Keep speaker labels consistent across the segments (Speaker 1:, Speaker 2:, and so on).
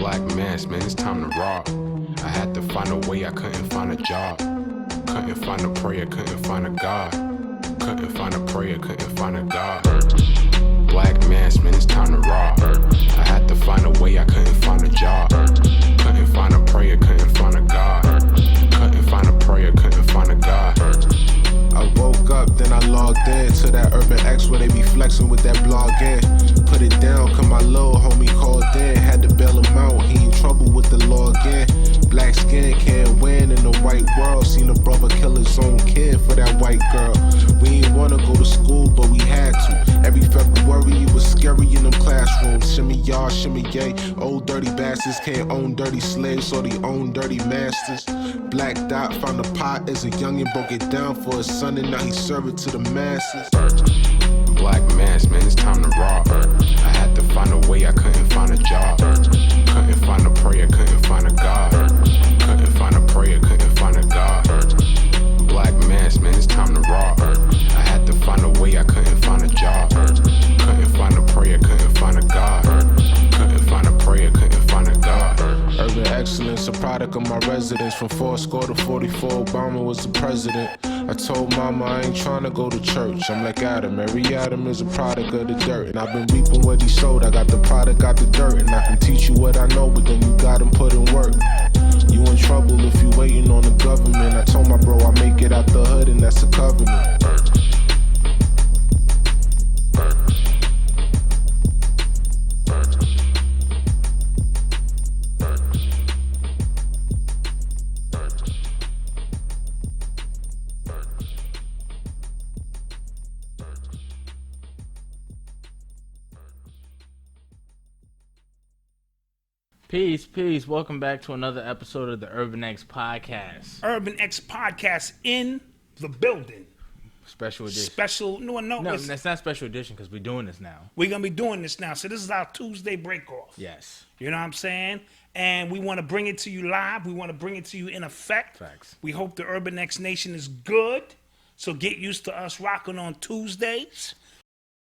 Speaker 1: Black mass, man, it's time to rob. I had to find a way, I couldn't find a job. Couldn't find a prayer, couldn't find a God. Couldn't find a prayer, couldn't find a God. Black mass, man, it's time to rob. I had to find a way, I couldn't find a job. Couldn't find a prayer, couldn't find a God. Couldn't find a prayer, couldn't find a God.
Speaker 2: I woke up, then I logged in to that Urban X where they be flexing with that blog in. Put it down, cause my little homie called in. Had to bail him out, he in trouble with the law again. Black skin can't win in the white world. Seen a brother kill his own kid for that white girl. We ain't wanna go to school, but we had to. Every February it was scary in them classrooms. Shimmy y'all, shimmy yay. Old dirty bastards can't own dirty slaves, or they own dirty masters. Black Dot found a pot as a youngin', broke it down for his son, and now he serve it to the masses.
Speaker 1: Black mass, man, it's time to rob. I had to find a way, I couldn't find a job. Couldn't find a prayer, couldn't find a God. Couldn't find a prayer, couldn't find a God. Black mass, man, it's time to rob. I had to find a way, I couldn't find a job. Couldn't find a prayer, couldn't find a God. Couldn't find a prayer, couldn't find a God.
Speaker 2: Urban Excellence, a product of my residence. From 4 to 44, Obama was the president. I told mama I ain't trying to go to church. I'm like Adam, every Adam is a product of the dirt. And I've been reaping what he sowed. I got the product, got the dirt. And I can teach you what I know, but then you gotta put in work. You in trouble if you waiting on the government. I told my bro I make it out the hood, and that's a covenant.
Speaker 3: Peace. Welcome back to another episode of the Urban X Podcast.
Speaker 4: Urban X Podcast in the building.
Speaker 3: Special edition.
Speaker 4: No,
Speaker 3: that's not special edition because we're doing this now.
Speaker 4: We're going to be doing this now. So this is our Tuesday break off.
Speaker 3: Yes.
Speaker 4: You know what I'm saying? And we want to bring it to you live. We want to bring it to you in effect.
Speaker 3: Facts.
Speaker 4: We hope the Urban X Nation is good. So get used to us rocking on Tuesdays,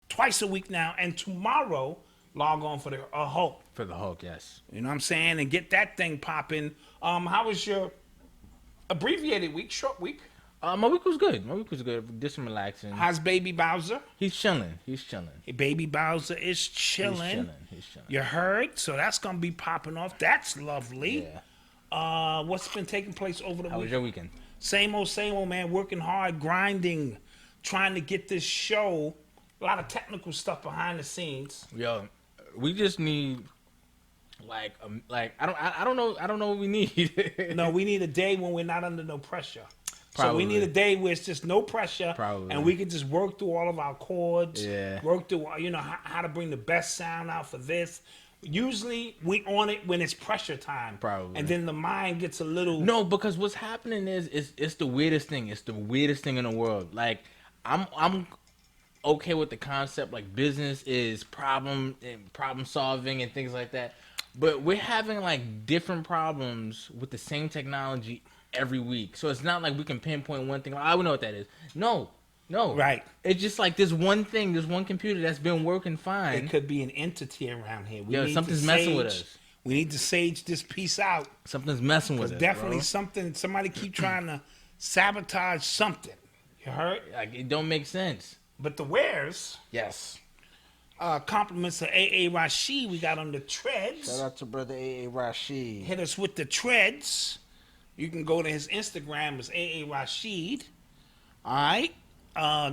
Speaker 4: twice a week now. And tomorrow, log on for the HULC.
Speaker 3: For the HULC, yes.
Speaker 4: You know what I'm saying? And get that thing popping. How was your abbreviated week, short week?
Speaker 3: My week was good. Did some relaxing.
Speaker 4: How's Baby Bowser?
Speaker 3: He's chilling.
Speaker 4: Hey, Baby Bowser is chilling.
Speaker 3: He's chilling.
Speaker 4: You heard? So that's going to be popping off. That's lovely.
Speaker 3: Yeah.
Speaker 4: What's been taking place over the week?
Speaker 3: How was your weekend?
Speaker 4: Same old, man. Working hard, grinding, trying to get this show. A lot of technical stuff behind the scenes.
Speaker 3: Yo, we just need I don't know what we need.
Speaker 4: No, we need a day when we're not under no pressure.
Speaker 3: Probably.
Speaker 4: So we need a day where it's just no pressure.
Speaker 3: Probably.
Speaker 4: And we can just work through all of our chords.
Speaker 3: Yeah.
Speaker 4: Work through, how to bring the best sound out for this. Usually we on it when it's pressure time.
Speaker 3: Probably.
Speaker 4: And then the mind gets a little.
Speaker 3: No, because what's happening is it's the weirdest thing. It's the weirdest thing in the world. Like I'm okay with the concept, like business is problem solving and things like that. But we're having like different problems with the same technology every week. So it's not like we can pinpoint one thing. I would know what that is. No.
Speaker 4: Right.
Speaker 3: It's just like this one thing, this one computer that's been working fine.
Speaker 4: It could be an entity around here.
Speaker 3: Something's messing with us.
Speaker 4: We need to sage this piece out.
Speaker 3: Something's messing with us.
Speaker 4: Definitely
Speaker 3: bro.
Speaker 4: Somebody keep trying to sabotage something. You heard?
Speaker 3: Like, it don't make sense.
Speaker 4: But the wares.
Speaker 3: Yes.
Speaker 4: Compliments of A.A. Rashid we got on the treads.
Speaker 3: Shout out to brother A.A. Rashid.
Speaker 4: Hit us with the treads. You can go to his Instagram, it's A.A. Rashid. All right.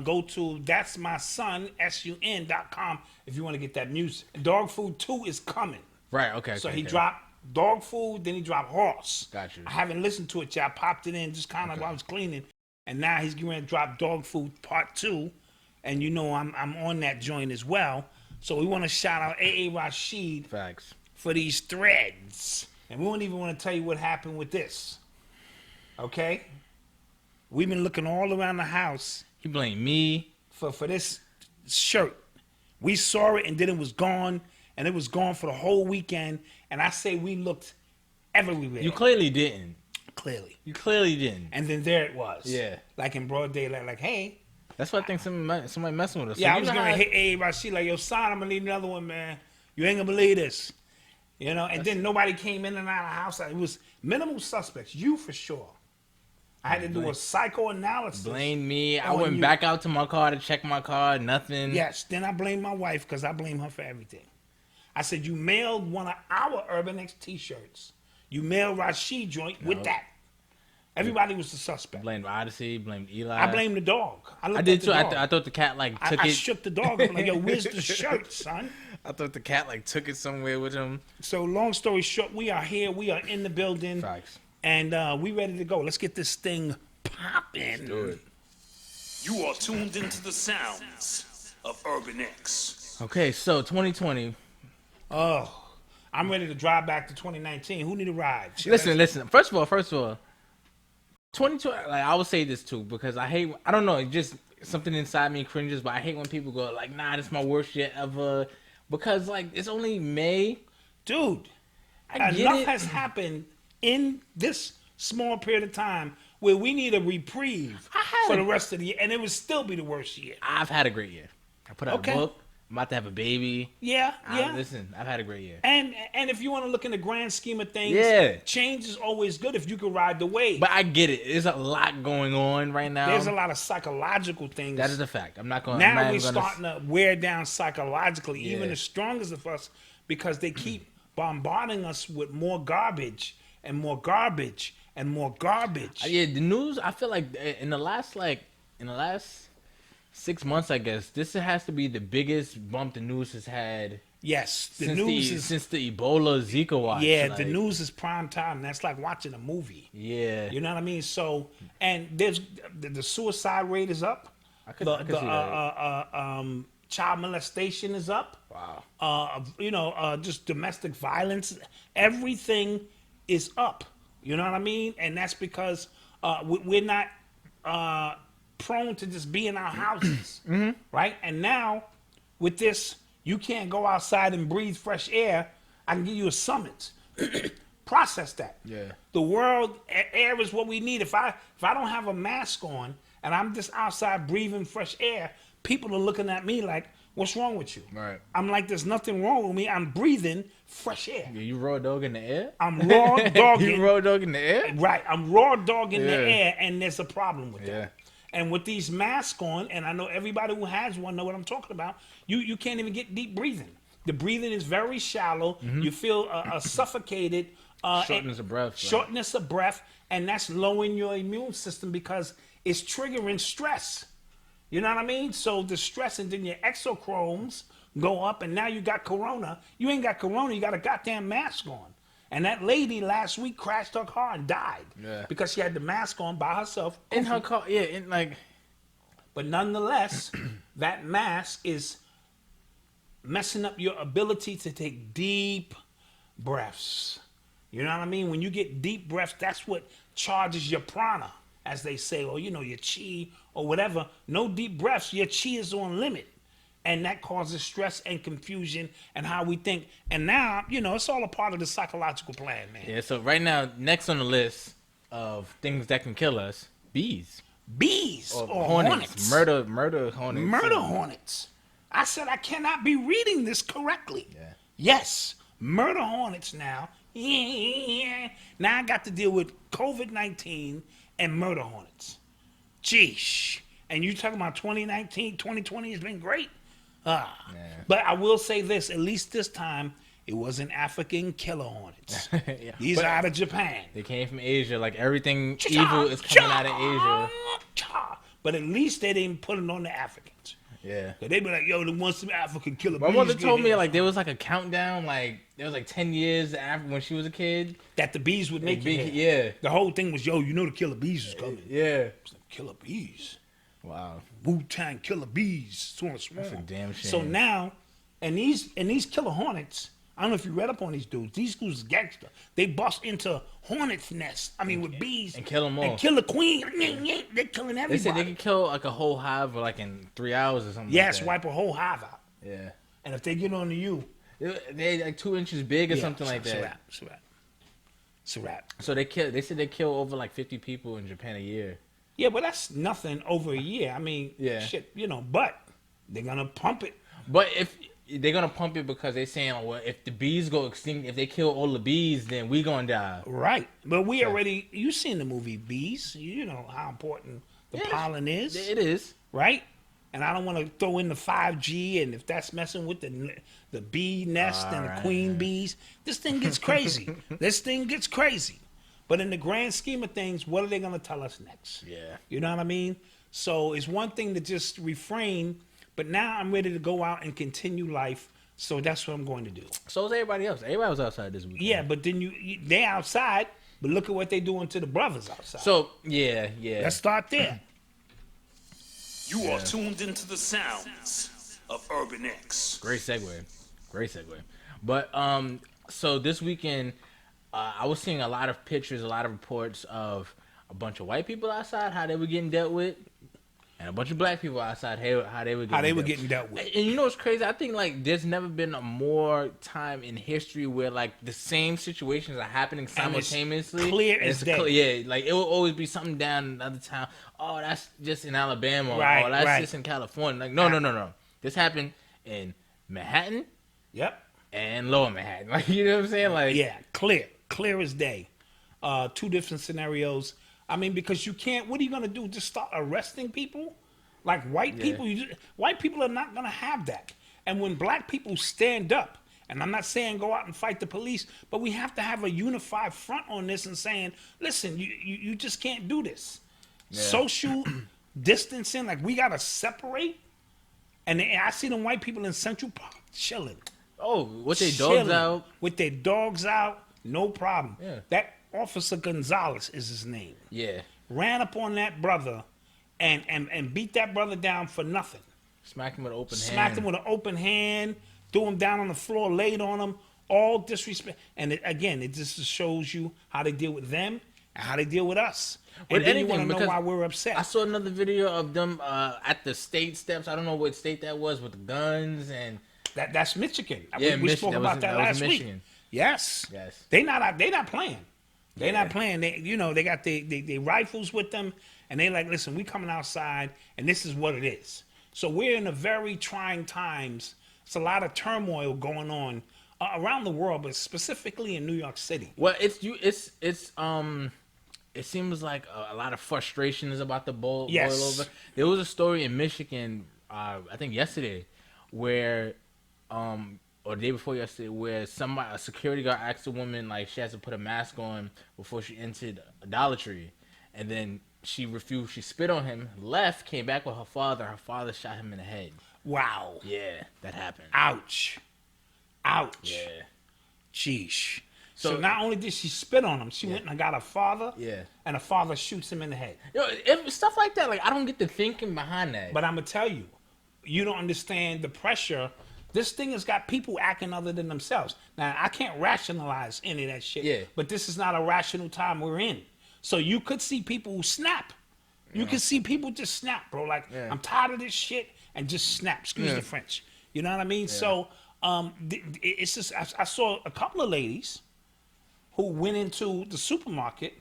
Speaker 4: Go to That's My Son, sun.com if you want to get that music. Dog Food 2 is coming.
Speaker 3: Right, okay.
Speaker 4: So he dropped Dog Food, then he dropped Horse.
Speaker 3: Got you.
Speaker 4: I haven't listened to it yet. I popped it in just kind of while I was cleaning. And now he's going to drop Dog Food Part 2. And I'm on that joint as well. So we want to shout out A.A. Rashid.
Speaker 3: Facts.
Speaker 4: For these threads. And we don't even want to tell you what happened with this. Okay? We've been looking all around the house.
Speaker 3: He blamed me.
Speaker 4: For this shirt. We saw it and then it was gone. And it was gone for the whole weekend. And I say we looked everywhere.
Speaker 3: You clearly didn't.
Speaker 4: Clearly.
Speaker 3: You clearly didn't.
Speaker 4: And then there it was.
Speaker 3: Yeah.
Speaker 4: Like in broad daylight, like, hey.
Speaker 3: That's why I think somebody messing with us.
Speaker 4: Yeah,
Speaker 3: so
Speaker 4: I was going to hit A. Rashid like, yo, son, I'm going to need another one, man. You ain't going to believe this. You know, and then nobody came in and out of the house. It was minimal suspects. You for sure. I had to do a psychoanalysis.
Speaker 3: Blame me. I went back out to my car to check my car. Nothing.
Speaker 4: Yes. Then I blamed my wife because I blame her for everything. I said, you mailed one of our Urban X t-shirts. You mailed Rashid joint with that. Everybody was the suspect.
Speaker 3: Blamed Odyssey. Blamed Eli.
Speaker 4: I blamed the dog.
Speaker 3: I did too. I thought the cat like took it.
Speaker 4: I shook the dog. I'm like, yo, where's the shirt, son?
Speaker 3: I thought the cat like took it somewhere with him.
Speaker 4: So long story short, we are here. We are in the building.
Speaker 3: Facts.
Speaker 4: And we ready to go. Let's get this thing popping.
Speaker 3: Let's do it.
Speaker 5: You are tuned into the sounds of Urban X.
Speaker 3: Okay, so 2020.
Speaker 4: Oh, I'm ready to drive back to 2019. Who need a ride?
Speaker 3: Listen. First of all, 2020. Like I will say this too because I hate. I don't know. It's just something inside me cringes, but I hate when people go like, "Nah, this is my worst year ever," because like it's only May,
Speaker 4: dude. Enough has happened in this small period of time where we need a reprieve for the rest of the year, and it would still be the worst year.
Speaker 3: I've had a great year. I put out a book. I'm about to have a baby.
Speaker 4: Yeah.
Speaker 3: Listen, I've had a great year.
Speaker 4: And if you want to look in the grand scheme of things, change is always good if you can ride the wave.
Speaker 3: But I get it. There's a lot going on right now.
Speaker 4: There's a lot of psychological things.
Speaker 3: That is a fact. I'm not going.
Speaker 4: Now we're starting to wear down psychologically, even the strongest of us, because they keep bombarding us with more garbage and more garbage and more garbage.
Speaker 3: Yeah, the news. I feel like in the last 6 months, I guess this has to be the biggest bump the news has had.
Speaker 4: Yes,
Speaker 3: since the Ebola Zika watch.
Speaker 4: Yeah, the news is prime time. That's like watching a movie.
Speaker 3: Yeah,
Speaker 4: you know what I mean. So, and there's the suicide rate is up. I could see that. Child molestation is up.
Speaker 3: Wow.
Speaker 4: Just domestic violence. Everything is up. You know what I mean? And that's because we're not prone to just be in our houses, right? And now with this, you can't go outside and breathe fresh air. I can give you a summons. Process that.
Speaker 3: Yeah.
Speaker 4: The world air is what we need. If I don't have a mask on and I'm just outside breathing fresh air, people are looking at me like, what's wrong with you?
Speaker 3: Right. I'm
Speaker 4: like, there's nothing wrong with me. I'm breathing fresh air.
Speaker 3: Yeah, you raw dog in the air?
Speaker 4: I'm raw dogging.
Speaker 3: You raw dog in the air?
Speaker 4: Right. I'm raw dog in the air, and there's a problem with that. And with these masks on, and I know everybody who has one know what I'm talking about, you can't even get deep breathing. The breathing is very shallow. You feel suffocated.
Speaker 3: Shortness of breath.
Speaker 4: Shortness of breath, and that's lowering your immune system because it's triggering stress. You know what I mean? So the stress, and then your exochromes go up, and now you got corona. You ain't got corona, you got a goddamn mask on. And that lady last week crashed her car and died because she had the mask on by herself.
Speaker 3: In her car,
Speaker 4: But nonetheless, that mask is messing up your ability to take deep breaths. You know what I mean? When you get deep breaths, that's what charges your prana, as they say, or your chi or whatever. No deep breaths, your chi is on limit. And that causes stress and confusion and how we think. And now, it's all a part of the psychological plan, man.
Speaker 3: Yeah, so right now, next on the list of things that can kill us, bees.
Speaker 4: Bees or hornets.
Speaker 3: Murder hornets.
Speaker 4: Murder hornets. I said I cannot be reading this correctly.
Speaker 3: Yeah.
Speaker 4: Yes, murder hornets now. Now I got to deal with COVID-19 and murder hornets. Jeesh. And you talking about 2019, 2020 has been great. But I will say this, at least this time, it wasn't African killer hornets. These are out of Japan.
Speaker 3: They came from Asia. Like everything evil is coming out of Asia.
Speaker 4: But at least they didn't put it on the Africans.
Speaker 3: Yeah.
Speaker 4: They be like, yo, there was some African killer bees.
Speaker 3: My mother told me like there was like a countdown, like there was like 10 years after when she was a kid.
Speaker 4: That the bees would make it.
Speaker 3: Yeah.
Speaker 4: The whole thing was, the killer bees is coming.
Speaker 3: Yeah.
Speaker 4: It's like killer bees.
Speaker 3: Wow.
Speaker 4: Wu-Tang killer bees. That's
Speaker 3: a damn shame.
Speaker 4: So now, and these killer hornets, I don't know if you read up on these dudes. These dudes is gangster. They bust into hornets' nests. with bees.
Speaker 3: And kill them all.
Speaker 4: And kill the queen. They're killing everybody.
Speaker 3: They said they could kill like a whole hive like in 3 hours or something.
Speaker 4: Yes,
Speaker 3: like that.
Speaker 4: wipe a whole hive out.
Speaker 3: Yeah.
Speaker 4: And if they get onto you,
Speaker 3: they like 2 inches big or something like that.
Speaker 4: It's a wrap.
Speaker 3: So they said they kill over like 50 people in Japan a year.
Speaker 4: Yeah, but that's nothing over a year. Shit, but they're gonna pump it.
Speaker 3: But they're gonna pump it because they're saying, well, if the bees go extinct, if they kill all the bees, then we gonna die.
Speaker 4: Right. But we already, you seen the movie Bees. You know how important the pollen is.
Speaker 3: It is.
Speaker 4: Right? And I don't want to throw in the 5G, and if that's messing with the bee nest and the queen bees, this thing gets crazy. This thing gets crazy. But in the grand scheme of things, what are they going to tell us next?
Speaker 3: Yeah.
Speaker 4: You know what I mean? So it's one thing to just refrain, but now I'm ready to go out and continue life. So that's what I'm going to do.
Speaker 3: So is everybody else. Everybody was outside this weekend.
Speaker 4: Yeah, but then they outside, but look at what they doing to the brothers outside.
Speaker 3: So, yeah.
Speaker 4: Let's start there.
Speaker 5: You are tuned into the sounds of Urban X.
Speaker 3: Great segue. But so this weekend, I was seeing a lot of pictures, a lot of reports of a bunch of white people outside, how they were getting dealt with, and a bunch of black people outside, how they were getting dealt with. And you know what's crazy? I think like there's never been a more time in history where like the same situations are happening simultaneously.
Speaker 4: Clear as day.
Speaker 3: Yeah, like it will always be something down in another town. Oh, that's just in Alabama.
Speaker 4: Right,
Speaker 3: or that's just in California. Like no. This happened in Manhattan.
Speaker 4: Yep.
Speaker 3: And Lower Manhattan. Like, you know what I'm saying? Like,
Speaker 4: yeah, clear as day. Two different scenarios. I mean, because you can't. What are you gonna do? Just start arresting people? Like white people? White people are not gonna have that. And when black people stand up, and I'm not saying go out and fight the police, but we have to have a unified front on this and saying, listen, you just can't do this. Yeah. Social distancing, like we gotta separate. And I see them white people in Central Park chilling.
Speaker 3: Oh, with their dogs out?
Speaker 4: With their dogs out, no problem.
Speaker 3: Yeah.
Speaker 4: That Officer Gonzalez is his name.
Speaker 3: Yeah.
Speaker 4: Ran up on that brother and beat that brother down for nothing.
Speaker 3: Smacked him with an
Speaker 4: open hand. Threw him down on the floor, laid on him. All disrespect. And it just shows you how they deal with them and how they deal with us. And then you want to know why we're upset.
Speaker 3: I saw another video of them at the state steps. I don't know what state that was, with the guns and...
Speaker 4: That's Michigan.
Speaker 3: Yeah,
Speaker 4: we spoke about that last week. Yes. They not playing. They're not playing. They got they rifles with them, and they like, listen, we coming outside, and this is what it is. So we're in a very trying times. It's a lot of turmoil going on around the world, but specifically in New York City.
Speaker 3: Well, it seems like a lot of frustration is about to boil over. There was a story in Michigan, I think yesterday, where or the day before yesterday, where a security guard asked a woman, like, she has to put a mask on before she entered a Dollar Tree, and then she refused. She spit on him, left, came back with her father. Her father shot him in the head.
Speaker 4: Wow.
Speaker 3: Yeah, that happened.
Speaker 4: Ouch.
Speaker 3: Yeah.
Speaker 4: Sheesh. So not only did she spit on him, she went and got her father.
Speaker 3: Yeah.
Speaker 4: And her father shoots him in the head.
Speaker 3: Stuff like that, like, I don't get the thinking behind that.
Speaker 4: But I'm gonna tell you, you don't understand the pressure. This thing has got people acting other than themselves. Now, I can't rationalize any of that shit.
Speaker 3: Yeah.
Speaker 4: But this is not a rational time we're in. So you could see people who snap. You can see people just snap, bro. Like, I'm tired of this shit, and just snap. Excuse the French. You know what I mean? Yeah. So it's just, I saw a couple of ladies who went into the supermarket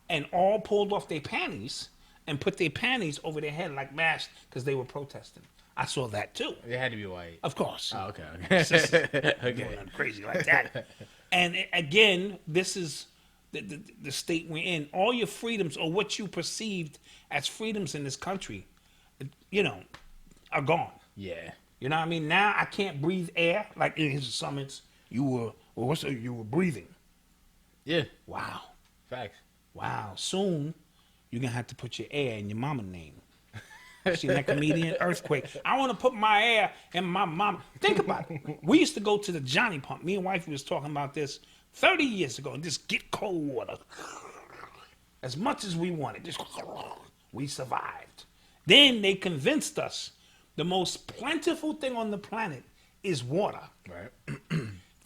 Speaker 4: and all pulled off their panties and put their panties over their head like masks because they were protesting. I saw that too.
Speaker 3: They had to be white.
Speaker 4: Of course.
Speaker 3: Oh, okay.
Speaker 4: Doing nothing crazy like that. And again, this is the state we're in. All your freedoms, or what you perceived as freedoms in this country, are gone.
Speaker 3: Yeah.
Speaker 4: You know what I mean? Now I can't breathe air. Like in his summits, you were breathing.
Speaker 3: Yeah.
Speaker 4: Wow.
Speaker 3: Facts.
Speaker 4: Wow. Soon, you're going to have to put your air in your mama's name. Seen that comedian Earthquake? I want to put my air in my mama. Think about it. We used to go to the Johnny Pump. Me and wifey was talking about this 30 years ago. And just get cold water. As much as we wanted. Just we survived. Then they convinced us the most plentiful thing on the planet is water.
Speaker 3: Right.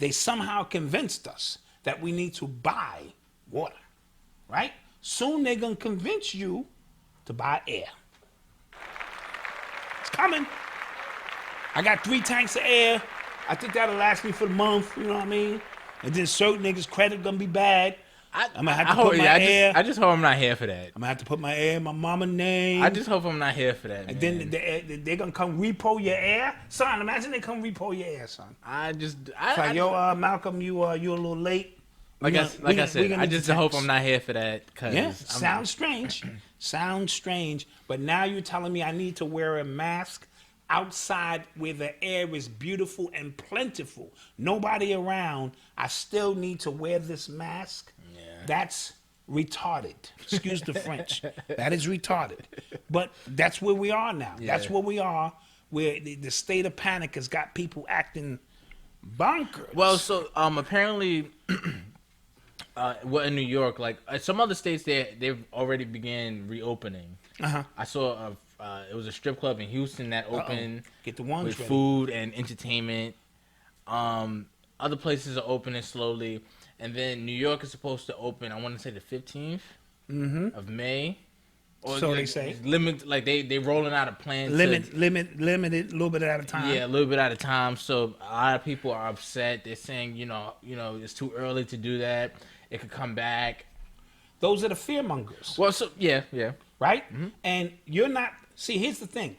Speaker 4: They somehow convinced us that we need to buy water. Right? Soon they're going to convince you to buy air. It's coming. I got 3 tanks of air. I think that'll last me for the month. You know what I mean? And then certain niggas' credit gonna be bad. I'm gonna have to put my air.
Speaker 3: I just hope I'm not here for that.
Speaker 4: I'm gonna have to put my air, my mama name.
Speaker 3: I just hope I'm not here for that.
Speaker 4: And
Speaker 3: man.
Speaker 4: then they're gonna come repo your air, son. Imagine they come repo your air, son.
Speaker 3: It's
Speaker 4: Like, Malcolm, you a little late.
Speaker 3: Like I said, I just hope I'm not here for that. Cause
Speaker 4: Yeah, sounds strange. Sounds strange. But now you're telling me I need to wear a mask outside where the air is beautiful and plentiful. Nobody around. I still need to wear this mask.
Speaker 3: Yeah.
Speaker 4: That's retarded. Excuse the French. That is retarded. But that's where we are now.
Speaker 3: Yeah.
Speaker 4: That's where we are. Where the state of panic has got people acting bonkers.
Speaker 3: Well, so apparently, in New York, like some other states, they've already began reopening. I saw it was a strip club in Houston that opened
Speaker 4: Get the ones
Speaker 3: with
Speaker 4: ready.
Speaker 3: food and entertainment. Other places are opening slowly, and then New York is supposed to open. I want to say the 15th of May. Or
Speaker 4: So they say.
Speaker 3: Limit, like they rolling out a plan.
Speaker 4: Limited, a little bit at a time.
Speaker 3: Yeah, a little bit at a time. So a lot of people are upset. They're saying, you know, it's too early to do that. It could come back.
Speaker 4: Those are the fear mongers.
Speaker 3: Well, so yeah.
Speaker 4: Right? And you're not. See, here's the thing.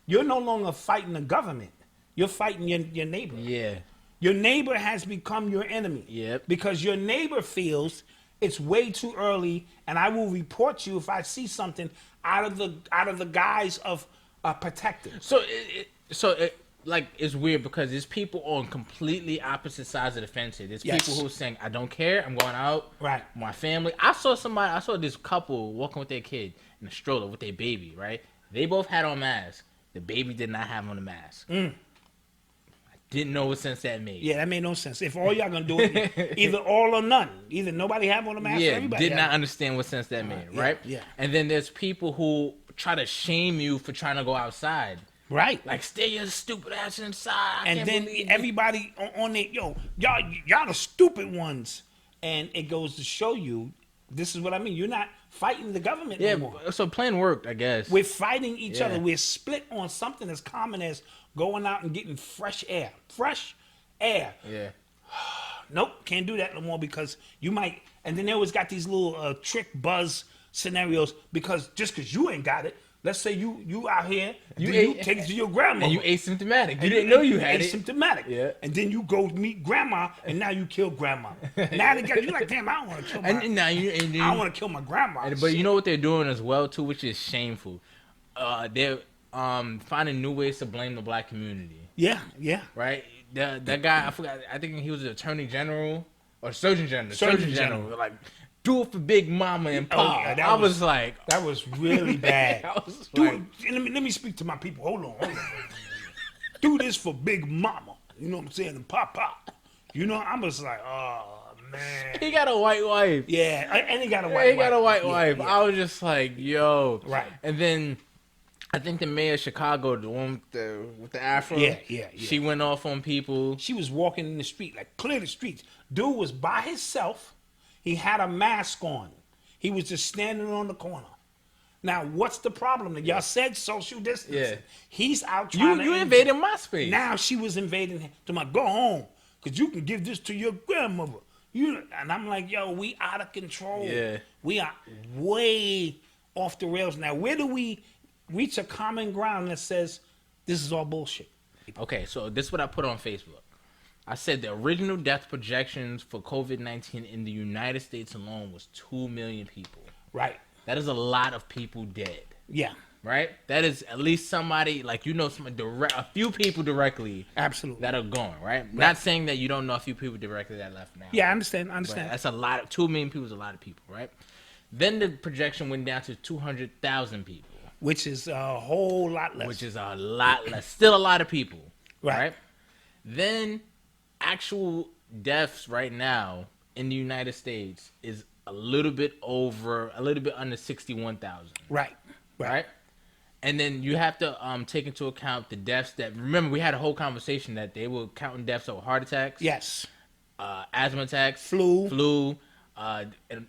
Speaker 4: You're no longer fighting the government. You're fighting your neighbor.
Speaker 3: Yeah.
Speaker 4: Your neighbor has become your enemy.
Speaker 3: Yep.
Speaker 4: Because your neighbor feels it's way too early, and I will report you if I see something out of the guise of protecting.
Speaker 3: So it's weird because there's people on completely opposite sides of the fence here. There's
Speaker 4: Yes.
Speaker 3: people who are saying, I don't care, I'm going out.
Speaker 4: Right.
Speaker 3: My family. I saw this couple walking with their kid in a stroller with their baby, right? They both had on masks. The baby did not have on a mask. I didn't know what sense that made.
Speaker 4: Yeah, that made no sense. If all y'all gonna do it, either all or none. Either nobody have on a mask or
Speaker 3: Yeah,
Speaker 4: everybody
Speaker 3: did
Speaker 4: have
Speaker 3: not
Speaker 4: it.
Speaker 3: understand what sense that made,
Speaker 4: yeah,
Speaker 3: right?
Speaker 4: yeah.
Speaker 3: And then there's people who try to shame you for trying to go outside.
Speaker 4: Right.
Speaker 3: Like, stay your stupid ass inside. I
Speaker 4: And
Speaker 3: can't
Speaker 4: then
Speaker 3: believe it.
Speaker 4: everybody on it, y'all the stupid ones. And it goes to show you, this is what I mean. You're not fighting the government
Speaker 3: Yeah,
Speaker 4: no more.
Speaker 3: so plan worked, I guess.
Speaker 4: We're fighting each
Speaker 3: Yeah.
Speaker 4: other. We're split on something as common as going out and getting fresh air. Fresh air.
Speaker 3: Yeah.
Speaker 4: Nope, can't do that no more because you might. And then they always got these little trick buzz scenarios because just because you ain't got it. Let's say you out here, you take it to your grandma.
Speaker 3: And you asymptomatic. You didn't know you had it.
Speaker 4: Asymptomatic.
Speaker 3: Yeah.
Speaker 4: And then you go meet grandma, and now you kill grandma. Now they got you like, damn, I don't want to kill my.
Speaker 3: And now
Speaker 4: I don't want to kill my grandma.
Speaker 3: But you know what they're doing as well too, which is shameful. They're finding new ways to blame the black community.
Speaker 4: Yeah.
Speaker 3: Right? That guy, I forgot. I think he was the attorney general or surgeon general.
Speaker 4: Surgeon General.
Speaker 3: Like, do it for Big Mama and Pop.
Speaker 4: yeah, that
Speaker 3: I
Speaker 4: was-
Speaker 3: was like,
Speaker 4: That was really bad.
Speaker 3: I was
Speaker 4: Do
Speaker 3: like-
Speaker 4: it. Let me speak to my people. Hold on. Do this for Big Mama. You know what I'm saying? And Pop. You know, I'm just like, oh man.
Speaker 3: he got a white wife.
Speaker 4: Yeah, and he got a white wife.
Speaker 3: He got a white
Speaker 4: Yeah,
Speaker 3: wife.
Speaker 4: yeah.
Speaker 3: I was just like, yo.
Speaker 4: Right.
Speaker 3: And then I think the mayor of Chicago, the one with the afro,
Speaker 4: Yeah.
Speaker 3: she went off on people.
Speaker 4: She was walking in the street, like clear the streets. Dude was by himself. He had a mask on. He was just standing on the corner. Now, what's the problem? Y'all said social distancing.
Speaker 3: Yeah.
Speaker 4: He's out trying to
Speaker 3: You invaded my space.
Speaker 4: Now she was invading him. To my go home, because you can give this to your grandmother. And I'm like, yo, we out of control.
Speaker 3: Yeah.
Speaker 4: We are way off the rails now. Where do we reach a common ground that says this is all bullshit?
Speaker 3: Okay, so this is what I put on Facebook. I said the original death projections for COVID-19 in the United States alone was 2 million people.
Speaker 4: Right.
Speaker 3: That is a lot of people dead,
Speaker 4: Yeah.
Speaker 3: right? That is at least somebody, like, a few people directly
Speaker 4: Absolutely.
Speaker 3: that are gone, right? Not saying that you don't know a few people directly that left now.
Speaker 4: Yeah, I understand.
Speaker 3: But that's a lot. 2 million people is a lot of people, right? Then the projection went down to 200,000 people,
Speaker 4: Which is a whole lot less.
Speaker 3: which is a lot less. Still a lot of people,
Speaker 4: Right.
Speaker 3: right? Then actual deaths right now in the United States is a little bit under 61,000,
Speaker 4: Right.
Speaker 3: right? And then you have to take into account the deaths that, remember, we had a whole conversation that they were counting deaths of heart attacks,
Speaker 4: Yes.
Speaker 3: asthma attacks,
Speaker 4: Flu.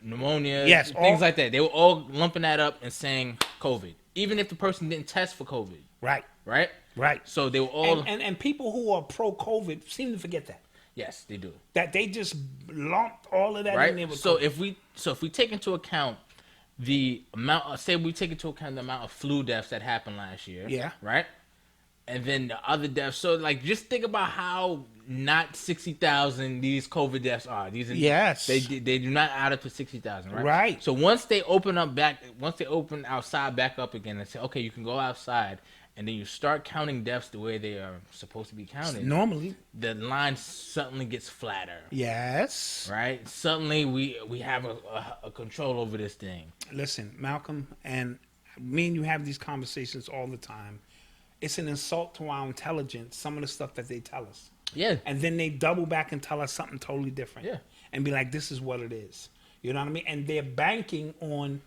Speaker 3: pneumonia,
Speaker 4: Yes,
Speaker 3: things
Speaker 4: all-
Speaker 3: like that. They were all lumping that up and saying COVID, even if the person didn't test for COVID,
Speaker 4: Right.
Speaker 3: right?
Speaker 4: Right.
Speaker 3: So they were all
Speaker 4: And people who are pro-COVID seem to forget that.
Speaker 3: Yes, they do.
Speaker 4: That they just lumped all of that in there
Speaker 3: Right.
Speaker 4: with
Speaker 3: So
Speaker 4: COVID.
Speaker 3: if we take into account the amount, say we take into account the amount of flu deaths that happened last year.
Speaker 4: Yeah.
Speaker 3: Right. And then the other deaths. So like, just think about how not 60,000 these COVID deaths are. These are,
Speaker 4: Yes.
Speaker 3: they do not add up to 60,000. Right.
Speaker 4: Right.
Speaker 3: So once they open outside back up again and say, okay, you can go outside, and then you start counting deaths the way they are supposed to be counted.
Speaker 4: Normally.
Speaker 3: The line suddenly gets flatter.
Speaker 4: Yes.
Speaker 3: Right. Suddenly we have a control over this thing.
Speaker 4: Listen, Malcolm, and me and you have these conversations all the time. It's an insult to our intelligence, some of the stuff that they tell us.
Speaker 3: Yeah.
Speaker 4: And then they double back and tell us something totally different.
Speaker 3: Yeah.
Speaker 4: And be like, this is what it is. You know what I mean? And they're banking on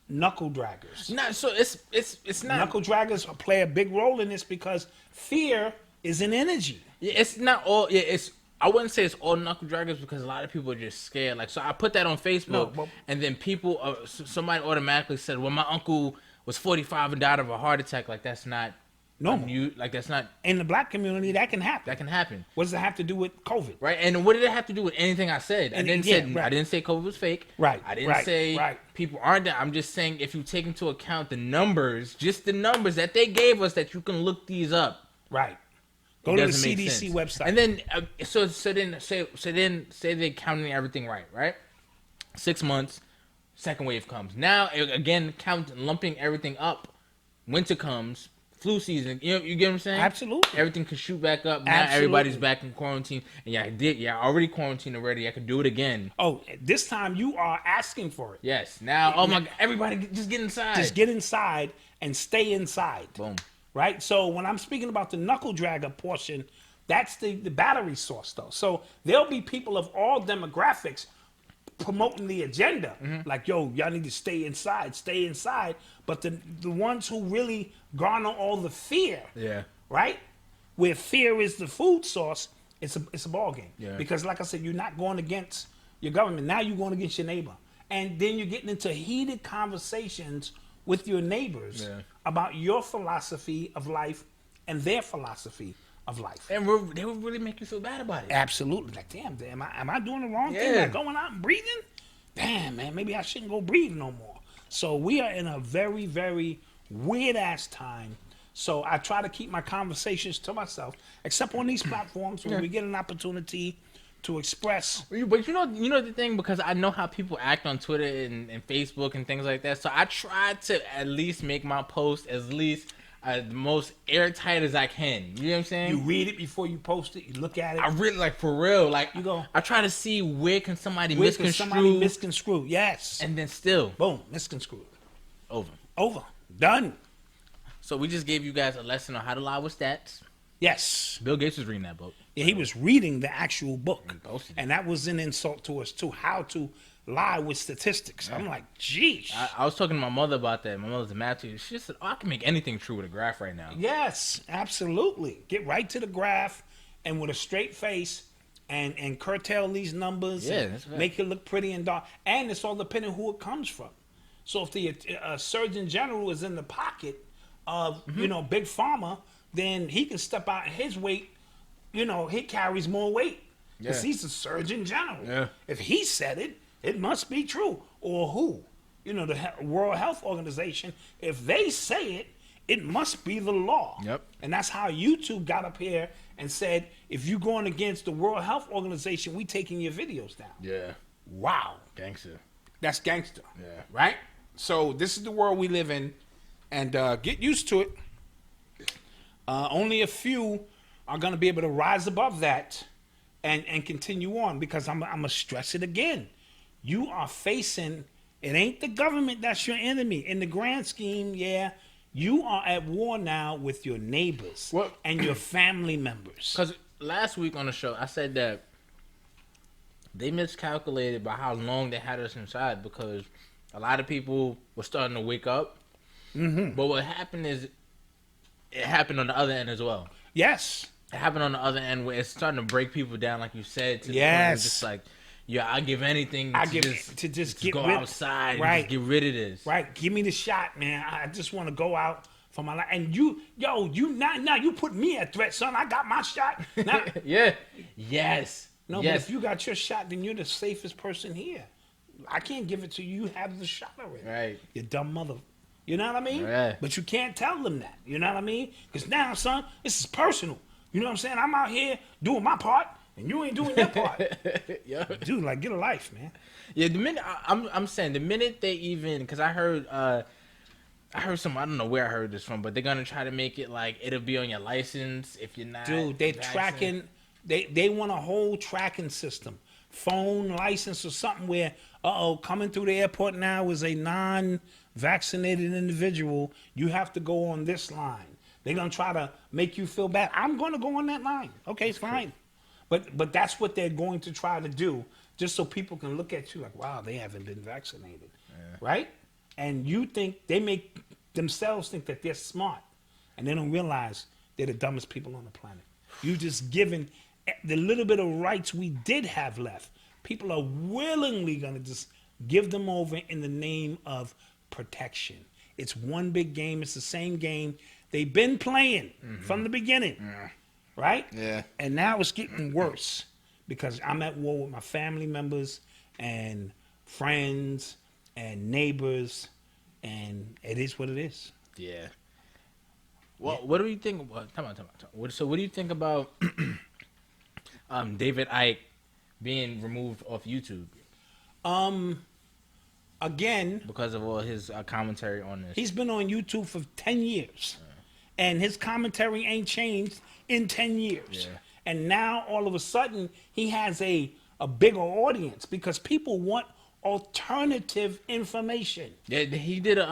Speaker 4: knuckle draggers.
Speaker 3: Not so it's not
Speaker 4: Knuckle draggers play a big role in this because fear is an energy.
Speaker 3: Yeah, it's not all. Yeah, it's. I wouldn't say it's all knuckle draggers because a lot of people are just scared. Like, so I put that on Facebook,
Speaker 4: No, but-
Speaker 3: and then people, somebody automatically said, "Well, my uncle was 45 and died of a heart attack." Like, that's not
Speaker 4: Normal.
Speaker 3: Like, that's not.
Speaker 4: In the black community, that can happen.
Speaker 3: That can happen,
Speaker 4: What does it have to do with COVID?
Speaker 3: right? And what did it have to do with anything I said?
Speaker 4: And right.
Speaker 3: I didn't say COVID was fake.
Speaker 4: Right,
Speaker 3: I didn't
Speaker 4: right,
Speaker 3: say
Speaker 4: right.
Speaker 3: people aren't. I'm just saying if you take into account the numbers, just the numbers that they gave us, that you can look these up.
Speaker 4: Right. Go to the
Speaker 3: Doesn't make
Speaker 4: CDC
Speaker 3: sense.
Speaker 4: website.
Speaker 3: And then say they're counting everything right? 6 months, second wave comes. Now again, lumping everything up. Winter comes, flu season. You get what I'm saying?
Speaker 4: Absolutely.
Speaker 3: Everything can shoot back up. Now
Speaker 4: Absolutely.
Speaker 3: everybody's back in quarantine, and y'all already quarantined already. I could do it again.
Speaker 4: Oh, this time you are asking for it.
Speaker 3: Yes. Now, oh my God, everybody just get inside.
Speaker 4: Just get inside and stay inside.
Speaker 3: Boom.
Speaker 4: Right? So when I'm speaking about the knuckle dragger portion, that's the battery source, though. So there'll be people of all demographics promoting the agenda. Like, yo, y'all need to stay inside. But the ones who really garner all the fear,
Speaker 3: Yeah.
Speaker 4: right? Where fear is the food source, it's a ball game.
Speaker 3: Yeah.
Speaker 4: Because like I said, you're not going against your government. Now you're going against your neighbor. And then you're getting into heated conversations with your neighbors about your philosophy of life and their philosophy of life.
Speaker 3: And they would really make you feel bad about it.
Speaker 4: Absolutely. Like, damn, am I doing the wrong thing?
Speaker 3: Yeah.
Speaker 4: Like going out and breathing? Damn, man, maybe I shouldn't go breathe no more. So we are in a very, very weird ass time. So I try to keep my conversations to myself, except on these platforms where we get an opportunity to express.
Speaker 3: But you know the thing, because I know how people act on Twitter and Facebook and things like that. So I try to at least make my post the most airtight as I can. You know what I'm saying?
Speaker 4: You read it before you post it. You look at it.
Speaker 3: I really, like, for real. Like,
Speaker 4: You go,
Speaker 3: I try to see where can somebody
Speaker 4: where can
Speaker 3: misconstrue,
Speaker 4: somebody misconstrue? Yes.
Speaker 3: and then still
Speaker 4: Boom, misconstrued.
Speaker 3: over.
Speaker 4: Done.
Speaker 3: So we just gave you guys a lesson on how to lie with stats.
Speaker 4: Yes.
Speaker 3: Bill Gates was reading that book.
Speaker 4: Yeah, he was reading the actual book.
Speaker 3: posted it.
Speaker 4: And that was an insult to us, too. How to lie with statistics. I'm like, geez.
Speaker 3: I was talking to my mother about that. My mother's a math teacher. She said, "Oh, I can make anything true with a graph right now."
Speaker 4: Yes, absolutely. Get right to the graph and with a straight face and curtail these numbers.
Speaker 3: Yeah,
Speaker 4: and
Speaker 3: that's right.
Speaker 4: make it look pretty and dark. And it's all depending who it comes from. So if the Surgeon General is in the pocket of, Big Pharma, then he can step out his weight. He carries more weight because
Speaker 3: Yeah.
Speaker 4: he's the Surgeon General.
Speaker 3: Yeah.
Speaker 4: If he said it, it must be true. Or who? The World Health Organization. If they say it, it must be the law.
Speaker 3: Yep.
Speaker 4: And that's how YouTube got up here and said, if you're going against the World Health Organization, we taking your videos down.
Speaker 3: Yeah,
Speaker 4: Wow.
Speaker 3: gangster.
Speaker 4: That's gangster.
Speaker 3: Yeah.
Speaker 4: Right? So this is the world we live in. And get used to it. Only a few are going to be able to rise above that and continue on, because I'm going to stress it again. You are facing, it ain't the government that's your enemy. In the grand scheme, yeah, you are at war now with your neighbors and your family members.
Speaker 3: Because last week on the show, I said that they miscalculated by how long they had us inside, because a lot of people were starting to wake up. Mm-hmm. But what happened is, it happened on the other end as well.
Speaker 4: Yes.
Speaker 3: It happened on the other end where it's starting to break people down, like you said. To the point where
Speaker 4: Yes.
Speaker 3: it's just like, I'll give anything
Speaker 4: to just get
Speaker 3: go
Speaker 4: rid,
Speaker 3: outside
Speaker 4: right.
Speaker 3: and just get rid of this.
Speaker 4: Right. Give me the shot, man. I just want to go out for my life. And you now you put me at threat, son. I got my shot. Now,
Speaker 3: Yeah. Yes.
Speaker 4: no,
Speaker 3: Yes.
Speaker 4: but if you got your shot, then you're the safest person here. I can't give it to you. You have the shot already.
Speaker 3: Right.
Speaker 4: You dumb mother. You know what I mean?
Speaker 3: Right.
Speaker 4: But you can't tell them that. You know what I mean? Because now, son, this is personal. You know what I'm saying? I'm out here doing my part, and you ain't doing your part.
Speaker 3: Yeah.
Speaker 4: Dude, like, get a life, man.
Speaker 3: Yeah, the minute I'm saying the minute they even, because I heard some, I don't know where I heard this from, but they're gonna try to make it like it'll be on your license if you're not.
Speaker 4: Dude, they're
Speaker 3: vaccinated.
Speaker 4: tracking. They want a whole tracking system, phone license or something where, coming through the airport now is a non-vaccinated individual. You have to go on this line. They're gonna try to make you feel bad. I'm gonna go on that line. Okay, it's fine. But that's what they're going to try to do, just so people can look at you like, wow, they haven't been vaccinated, right? And you think they make themselves think that they're smart, and they don't realize they're the dumbest people on the planet. You just given the little bit of rights we did have left. People are willingly gonna just give them over in the name of protection. It's one big game. It's the same game they've been playing from the beginning, right?
Speaker 3: Yeah.
Speaker 4: And now it's getting worse because I'm at war with my family members and friends and neighbors, and it is what it is.
Speaker 3: Yeah. Well, what do you think? Come on. So, what do you think about David Icke being removed off YouTube
Speaker 4: Again,
Speaker 3: because of all his commentary on this?
Speaker 4: he's been on YouTube for 10 years, and his commentary ain't changed in 10 years.
Speaker 3: Yeah.
Speaker 4: And now, all of a sudden, he has a bigger audience because people want alternative information.
Speaker 3: Yeah, he did a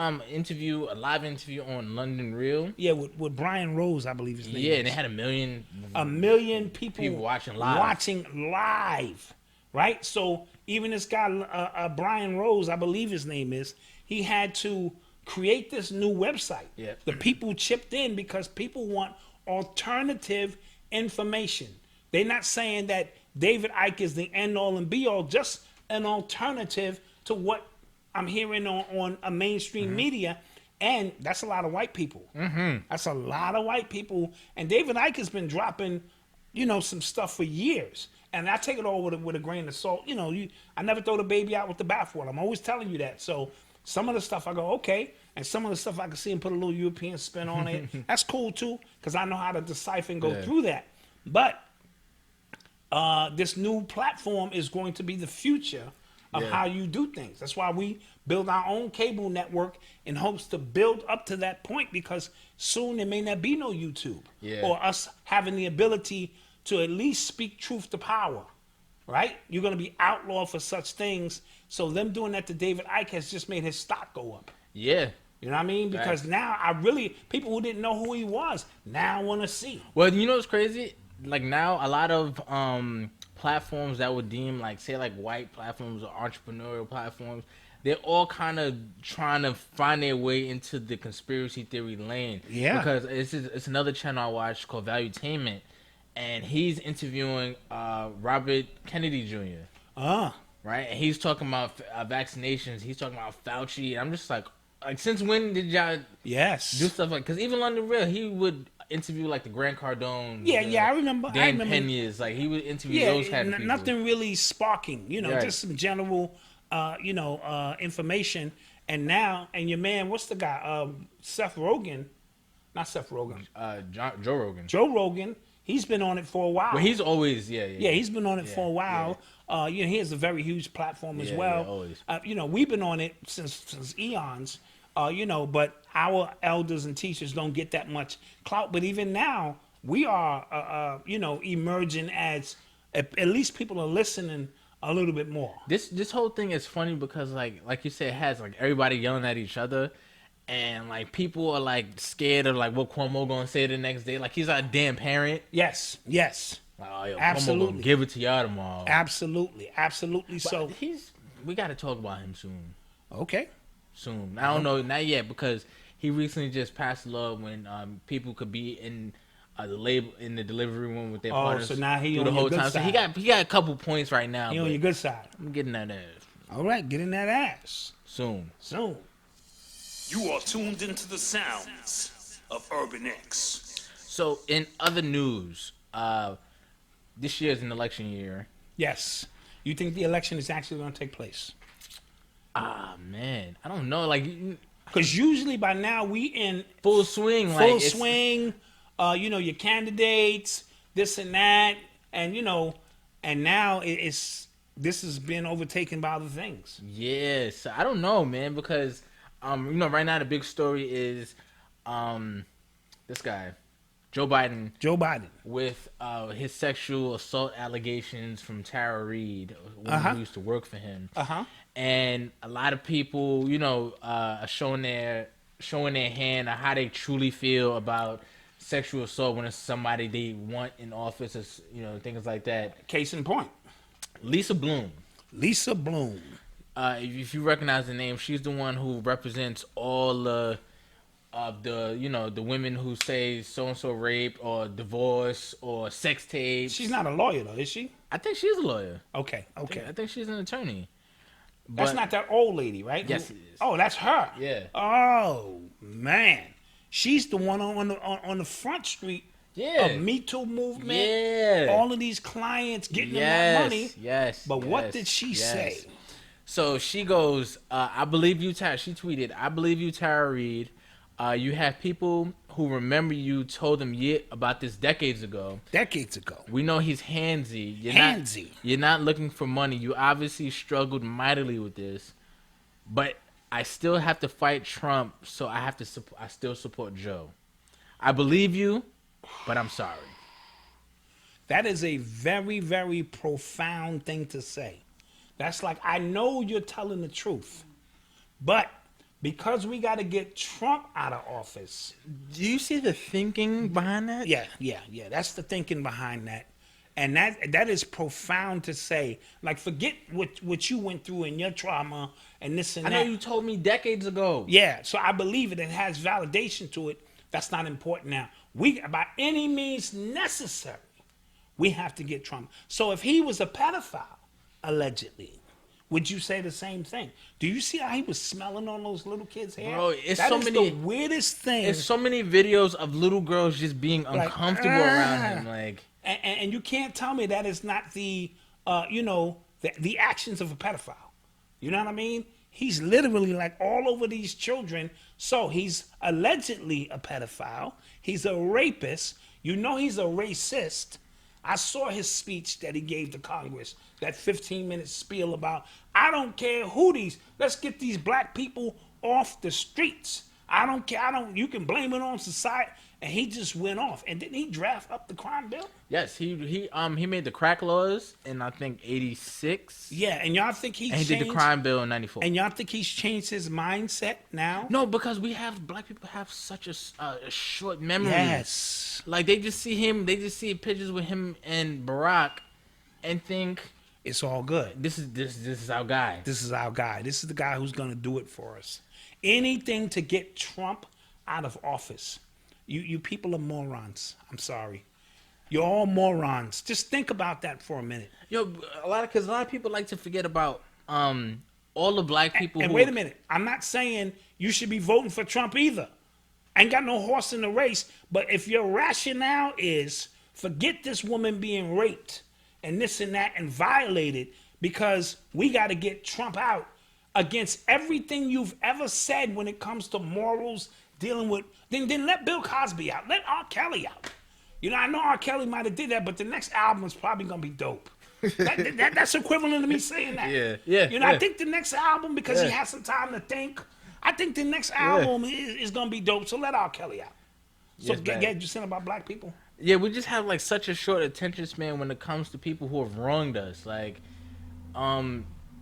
Speaker 3: live interview on London Real.
Speaker 4: Yeah, with Brian Rose, I believe his name
Speaker 3: Yeah,
Speaker 4: is.
Speaker 3: and they had a
Speaker 4: million people
Speaker 3: watching live.
Speaker 4: Right? So even this guy, Brian Rose, I believe his name is, he had to create this new website.
Speaker 3: Yeah.
Speaker 4: The people chipped in because people want alternative information. They're not saying that David Icke is the end all and be all, just an alternative to what I'm hearing on a mainstream media. And that's a lot of white people. That's a lot of white people. And David Icke has been dropping, some stuff for years. And I take it all with a grain of salt. I never throw the baby out with the bathwater. I'm always telling you that. So some of the stuff I go, okay. And some of the stuff I can see and put a little European spin on it. That's cool too, because I know how to decipher and go through that. But this new platform is going to be the future of how you do things. That's why we build our own cable network in hopes to build up to that point, because soon there may not be no YouTube or us having the ability to at least speak truth to power, right? You're going to be outlawed for such things. So them doing that to David Icke has just made his stock go up.
Speaker 3: Yeah.
Speaker 4: You know what I mean? Because now people who didn't know who he was now want to see.
Speaker 3: Well, you know what's crazy? Like now, a lot of platforms that would deem like white platforms or entrepreneurial platforms, they're all kind of trying to find their way into the conspiracy theory lane.
Speaker 4: Yeah.
Speaker 3: Because it's another channel I watch called Valuetainment, and he's interviewing Robert Kennedy Jr. Right, and he's talking about vaccinations. He's talking about Fauci. And I'm just like since when did y'all do stuff like? Because even London Real, he would interview like the Grant Cardone.
Speaker 4: I remember.
Speaker 3: Dan Peñas, like he would interview those kind of people.
Speaker 4: Nothing really sparking,
Speaker 3: Right.
Speaker 4: just some general, information. And now, your man, what's the guy? Seth Rogen, not Seth Rogen.
Speaker 3: Joe Rogan.
Speaker 4: Joe Rogan. He's been on it for a while.
Speaker 3: Well, he's always
Speaker 4: he's been on it for a while. He has a very huge platform as well.
Speaker 3: Yeah, always.
Speaker 4: We've been on it since eons. But our elders and teachers don't get that much clout. But even now, we are, emerging as at least people are listening a little bit more.
Speaker 3: This whole thing is funny because like you said, it has like everybody yelling at each other, and like people are like scared of like what Cuomo gonna say the next day. Like he's a damn parent.
Speaker 4: Yes.
Speaker 3: Like, oh, yo,
Speaker 4: Absolutely.
Speaker 3: Cuomo gonna give it to y'all tomorrow.
Speaker 4: Absolutely.
Speaker 3: But
Speaker 4: So
Speaker 3: we got to talk about him soon.
Speaker 4: okay.
Speaker 3: Soon. I don't know, not yet, because he recently just passed a law when people could be in the delivery room with their partners.
Speaker 4: So now he
Speaker 3: through
Speaker 4: on
Speaker 3: the
Speaker 4: your
Speaker 3: whole
Speaker 4: good
Speaker 3: time. So he
Speaker 4: side.
Speaker 3: got a couple points right now.
Speaker 4: He on
Speaker 3: but
Speaker 4: your good side.
Speaker 3: I'm getting that ass
Speaker 4: All right, get in that ass
Speaker 3: soon.
Speaker 4: soon.
Speaker 5: You are tuned into the sounds of Urban X.
Speaker 3: So, in other news, this year is an election year.
Speaker 4: Yes. You think the election is actually going to take place?
Speaker 3: Man, I don't know. Like,
Speaker 4: Because usually by now we in
Speaker 3: full swing.
Speaker 4: full swing. Your candidates, this and that, and and now this has been overtaken by other things.
Speaker 3: Yes, I don't know, man, because right now the big story is this guy, Joe Biden.
Speaker 4: Joe Biden
Speaker 3: With his sexual assault allegations from Tara Reid, who used to work for him. And a lot of people, are showing their hand on how they truly feel about sexual assault when it's somebody they want in office, or, things like that.
Speaker 4: Case in point,
Speaker 3: Lisa Bloom. If you recognize the name, she's the one who represents all the women who say so and so raped or divorce or sex tapes.
Speaker 4: She's not a lawyer though, is she?
Speaker 3: I think she's a lawyer.
Speaker 4: Okay.
Speaker 3: I think she's an attorney.
Speaker 4: That's not that old lady, right?
Speaker 3: Yes, it is.
Speaker 4: Oh, that's her.
Speaker 3: Yeah.
Speaker 4: Oh man, she's the one on the front street.
Speaker 3: Yeah.
Speaker 4: Of Me Too movement.
Speaker 3: Yeah.
Speaker 4: All of these clients getting them that money.
Speaker 3: Yes.
Speaker 4: But what did she say?
Speaker 3: So she goes, I believe you, Tara. She tweeted, I believe you, Tara Reid. You have people who remember you told them about this decades ago.
Speaker 4: We
Speaker 3: know he's handsy. You're not looking for money. You obviously struggled mightily with this. But I still have to fight Trump, so I still support Joe. I believe you, but I'm sorry.
Speaker 4: That is a very, very profound thing to say. That's like, I know you're telling the truth, but because we got to get Trump out of office.
Speaker 3: Do you see the thinking behind that?
Speaker 4: Yeah. That's the thinking behind that. And that is profound to say. Like, forget what you went through in your trauma and this and that.
Speaker 3: I know you told me decades ago.
Speaker 4: Yeah, so I believe it. It has validation to it. That's not important now. We, by any means necessary, we have to get Trump. So if he was a pedophile, allegedly, would you say the same thing? Do you see how he was smelling on those little kids' hair?
Speaker 3: Bro,
Speaker 4: that is the weirdest thing.
Speaker 3: There's so many videos of little girls just being uncomfortable around him, like.
Speaker 4: And you can't tell me that is not the actions of a pedophile. You know what I mean? He's literally like all over these children. So he's allegedly a pedophile. He's a rapist. You know he's a racist. I saw his speech that he gave to Congress, that 15-minute spiel about, I don't care who let's get these black people off the streets. I don't care. You can blame it on society. And he just went off. And didn't he draft up the crime bill?
Speaker 3: Yes, he made the crack laws in, I think, 86.
Speaker 4: Yeah, and y'all think
Speaker 3: he did the crime bill in 94.
Speaker 4: And y'all think he's changed his mindset now?
Speaker 3: No, because black people have such a short memory.
Speaker 4: Yes.
Speaker 3: Like, they just see pictures with him and Barack and think
Speaker 4: it's all good.
Speaker 3: This is our guy.
Speaker 4: This is our guy. This is the guy who's going to do it for us. Anything to get Trump out of office. You people are morons. I'm sorry. You're all morons. Just think about that for a minute.
Speaker 3: Because a lot of people like to forget about all the black people.
Speaker 4: And wait a minute. I'm not saying you should be voting for Trump either. I ain't got no horse in the race. But if your rationale is forget this woman being raped and this and that and violated because we got to get Trump out against everything you've ever said when it comes to morals, dealing with, then let Bill Cosby out. Let R. Kelly out. I know R. Kelly might have did that, but the next album is probably going to be dope. That's equivalent to me saying that.
Speaker 3: Yeah.
Speaker 4: I think the next album, because he has some time to think, I think the next album is going to be dope. So let R. Kelly out. So get you saying about black people?
Speaker 3: Yeah, we just have such a short attention span when it comes to people who have wronged us.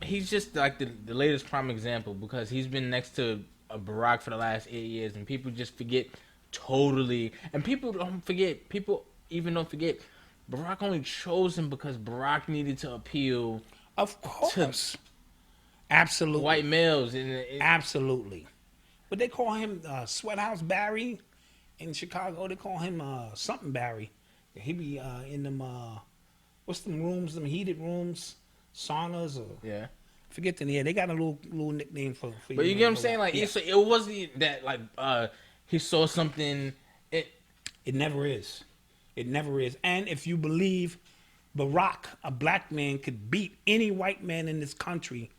Speaker 3: He's just like the latest prime example because he's been next to Barack for the last 8 years, and people just forget totally. And people don't forget. People even don't forget. Barack only chose him because Barack needed to appeal.
Speaker 4: Of course, absolutely.
Speaker 3: White males,
Speaker 4: absolutely. But they call him Sweat House Barry in Chicago. They call him something Barry. He be in them what's them rooms? Them heated rooms, saunas or forget the name. They got a little nickname for
Speaker 3: But you get what I'm saying? So it wasn't that he saw something.
Speaker 4: It never is. It never is. And if you believe Barack, a black man, could beat any white man in this country,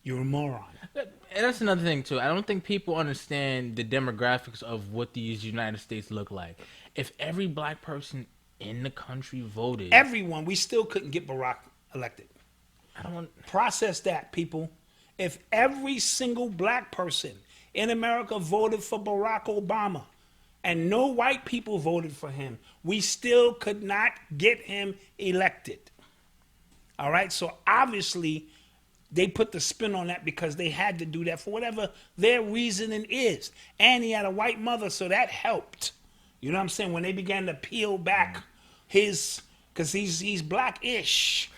Speaker 4: you're a moron.
Speaker 3: And that's another thing too. I don't think people understand the demographics of what these United States look like. If every black person in the country voted,
Speaker 4: Everyone, we still couldn't get Barack elected.
Speaker 3: I don't want.
Speaker 4: Process that, people. If every single black person in America voted for Barack Obama and no white people voted for him, we still could not get him elected. All right? So obviously, they put the spin on that because they had to do that for whatever their reasoning is. And he had a white mother, so that helped. You know what I'm saying? When they began to peel back his, because he's black-ish.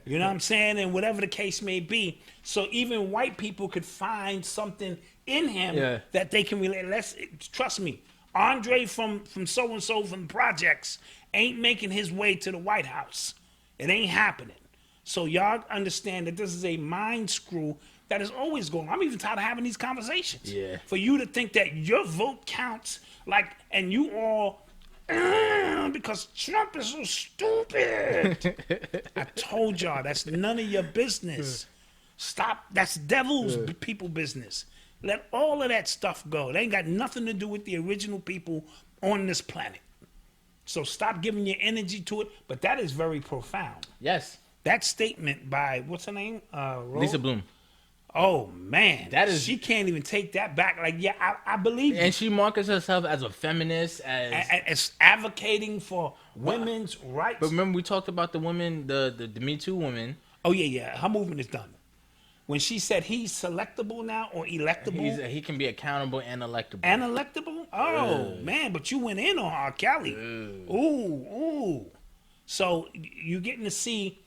Speaker 4: You know what I'm saying? And whatever the case may be. So even white people could find something in him that they can relate. Trust me, Andre from so-and-so from the projects ain't making his way to the White House. It ain't happening. So y'all understand that this is a mind screw that is always going on. I'm even tired of having these conversations.
Speaker 3: Yeah.
Speaker 4: For you to think that your vote counts, like, and you all, because Trump is so stupid. I told y'all, that's none of your business. Stop. That's devil's people business. Let all of that stuff go. It ain't got nothing to do with the original people on this planet. So stop giving your energy to it. But that is very profound.
Speaker 3: Yes.
Speaker 4: That statement by, what's her name?
Speaker 3: Lisa Bloom.
Speaker 4: Oh, man.
Speaker 3: That is-
Speaker 4: She can't even take that back. Like, yeah, I believe you.
Speaker 3: And she markets herself as a feminist,
Speaker 4: As advocating for women's rights.
Speaker 3: But remember, we talked about the woman, the Me Too woman.
Speaker 4: Oh, yeah. Her movement is done. When she said he's selectable now or electable.
Speaker 3: He can be accountable and electable.
Speaker 4: And electable? Oh, man, but you went in on R. Kelly. Ooh. So you're getting to see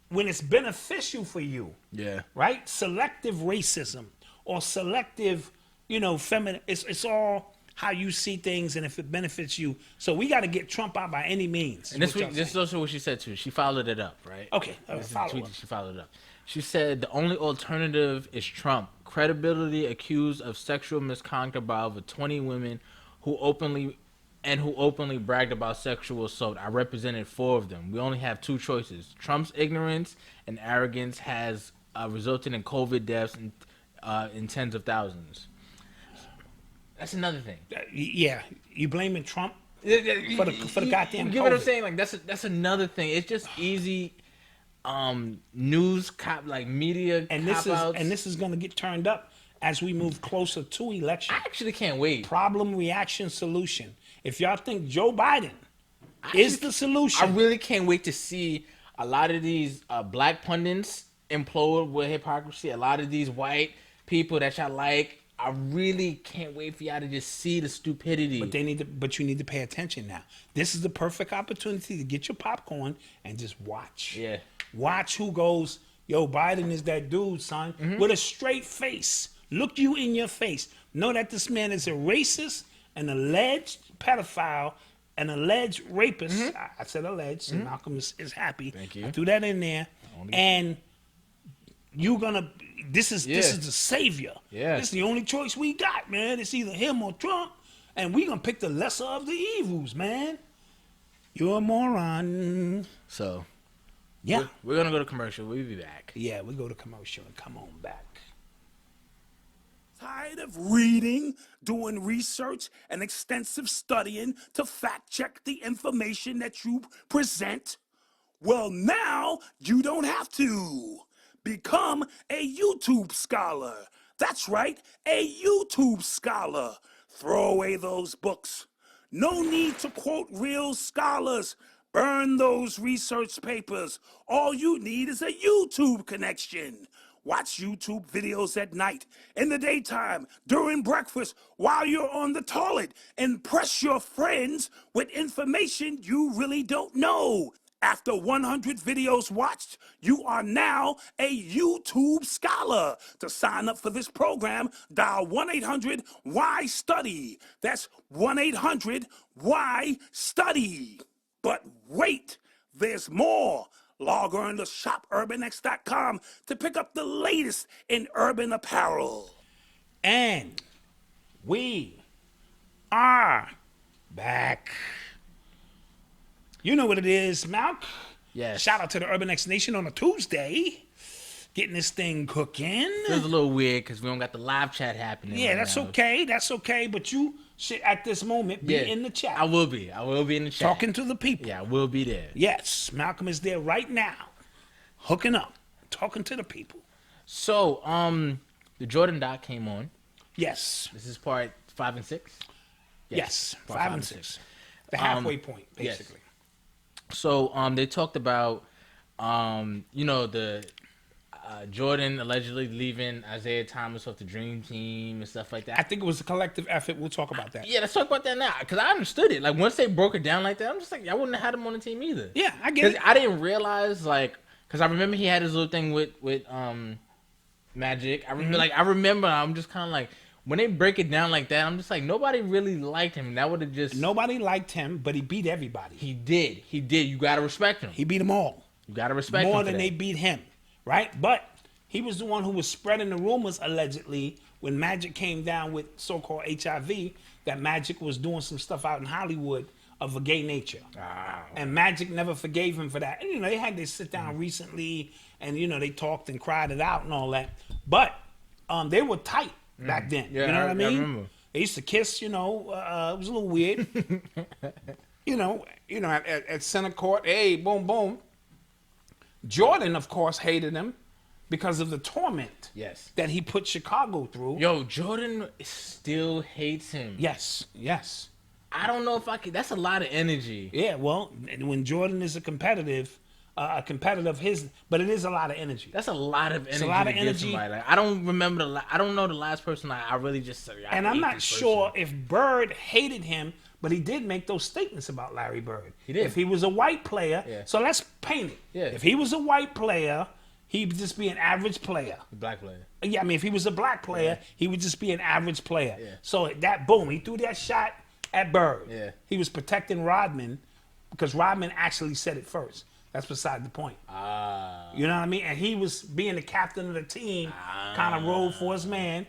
Speaker 4: when it's beneficial for you.
Speaker 3: Yeah.
Speaker 4: Right? Selective racism or selective, feminine. It's all how you see things and if it benefits you. So we got to get Trump out by any means.
Speaker 3: And this is also what she said too. She followed it up, right?
Speaker 4: Okay.
Speaker 3: This is the
Speaker 4: Follow
Speaker 3: tweet
Speaker 4: up.
Speaker 3: that she followed up. She said the only alternative is Trump. Credibility accused of sexual misconduct by over 20 women who openly bragged about sexual assault. I represented 4 of them. We only have 2 choices. Trump's ignorance and arrogance has resulted in COVID deaths in tens of thousands. That's another thing.
Speaker 4: Yeah. You blaming Trump for the goddamn
Speaker 3: You get what I'm
Speaker 4: COVID.
Speaker 3: saying? Like that's another thing. It's just easy news media
Speaker 4: And
Speaker 3: cop-outs.
Speaker 4: this is going to get turned up as we move closer to election.
Speaker 3: I actually can't wait.
Speaker 4: Problem, reaction, solution. If y'all think Joe Biden is the solution,
Speaker 3: I really can't wait to see a lot of these black pundits implode with hypocrisy. A lot of these white people that y'all like. I really can't wait for y'all to just see the stupidity.
Speaker 4: but you need to pay attention now. This is the perfect opportunity to get your popcorn and just watch.
Speaker 3: Yeah.
Speaker 4: Watch who goes, yo, Biden is that dude, son, with a straight face. Look you in your face. Know that this man is a racist, an alleged pedophile, an alleged rapist. I said alleged, so Malcolm is happy.
Speaker 3: Thank you.
Speaker 4: I threw that in there. And you're gonna this is the savior.
Speaker 3: Yeah.
Speaker 4: This is the only choice we got, man. It's either him or Trump. And we gonna pick the lesser of the evils, man. You're a moron.
Speaker 3: So
Speaker 4: Yeah.
Speaker 3: we're gonna go to commercial. We'll be back.
Speaker 4: Yeah, we go to commercial and come on back.
Speaker 5: Tired of reading, doing research, and extensive studying to fact check the information that you present? Well, now you don't have to. Become a YouTube scholar. That's right, a YouTube scholar. Throw away those books. No need to quote real scholars. Burn those research papers. All you need is a YouTube connection. Watch YouTube videos at night, in the daytime, during breakfast, while you're on the toilet. Impress your friends with information you really don't know. After 100 videos watched, you are now a YouTube scholar. To sign up for this program, dial 1-800-WHY-STUDY. That's 1-800-WHY-STUDY. But wait, there's more. Log on to shopurbanx.com to pick up the latest in urban apparel.
Speaker 4: And we are back. You know what it is, Malk.
Speaker 3: Yes.
Speaker 4: Shout out to the Urban X Nation on a Tuesday. Getting this thing cooking.
Speaker 3: Feels a little weird because we don't got the live chat happening.
Speaker 4: Yeah,
Speaker 3: right
Speaker 4: that's
Speaker 3: now.
Speaker 4: okay. That's okay. But you should, at this moment, be
Speaker 3: Yeah.
Speaker 4: in the chat.
Speaker 3: I will be. I will be in the chat.
Speaker 4: Talking to the people.
Speaker 3: Yeah, I will be there.
Speaker 4: Yes, Malcolm is there right now. Hooking up. Talking to the people.
Speaker 3: So, the Jordan doc came on.
Speaker 4: Yes.
Speaker 3: This is part 5 and 6.
Speaker 4: Yes.
Speaker 3: part
Speaker 4: 5 and 6. The halfway point,
Speaker 3: yes.
Speaker 4: basically.
Speaker 3: So, they talked about, the Jordan allegedly leaving Isaiah Thomas off the Dream Team and stuff like that.
Speaker 4: I think it was a collective effort. We'll talk about that.
Speaker 3: Yeah, let's talk about that now, because I understood it. Like, once they broke it down like that, I'm just like, I wouldn't have had him on the team either.
Speaker 4: Yeah, I get it.
Speaker 3: Because I didn't realize, like, because I remember he had his little thing with Magic. I remember, I'm just kind of like, when they break it down like that, I'm just like, nobody really liked him. That would have just...
Speaker 4: Nobody liked him, but he beat everybody.
Speaker 3: He did. You got to respect him.
Speaker 4: He beat them all.
Speaker 3: You got to respect him
Speaker 4: More
Speaker 3: for
Speaker 4: than
Speaker 3: that.
Speaker 4: they beat him, right? But he was the one who was spreading the rumors, allegedly, when Magic came down with so-called HIV, that Magic was doing some stuff out in Hollywood of a gay nature. And Magic never forgave him for that. And, they had this sit down recently, and, they talked and cried it out and all that. But they were tight back then.
Speaker 3: Yeah,
Speaker 4: you know what I mean?
Speaker 3: I remember.
Speaker 4: They used to kiss, it was a little weird. At center court, hey, boom, boom. Jordan, of course, hated him because of the torment
Speaker 3: Yes.
Speaker 4: that he put Chicago through.
Speaker 3: Yo, Jordan still hates him.
Speaker 4: Yes.
Speaker 3: I don't know if I could. That's a lot of energy.
Speaker 4: Yeah, well, when Jordan is a competitive his, but it is a lot of energy.
Speaker 3: That's a lot of energy.
Speaker 4: It's a lot of
Speaker 3: to give
Speaker 4: energy.
Speaker 3: somebody. Like, I don't remember I don't know the last person I really just said.
Speaker 4: And I'm not sure if Bird hated him, but he did make those statements about Larry Bird.
Speaker 3: He did.
Speaker 4: If he was a white player,
Speaker 3: Yeah.
Speaker 4: so let's paint it.
Speaker 3: Yeah.
Speaker 4: If he was a white player, he'd just be an average player.
Speaker 3: Black player.
Speaker 4: Yeah, I mean, if he was a black player, he would just be an average player.
Speaker 3: Yeah.
Speaker 4: So that boom, he threw that shot at Bird.
Speaker 3: Yeah.
Speaker 4: He was protecting Rodman because Rodman actually said it first. That's beside the point. You know what I mean? And he was being the captain of the team, kind of rode for his man.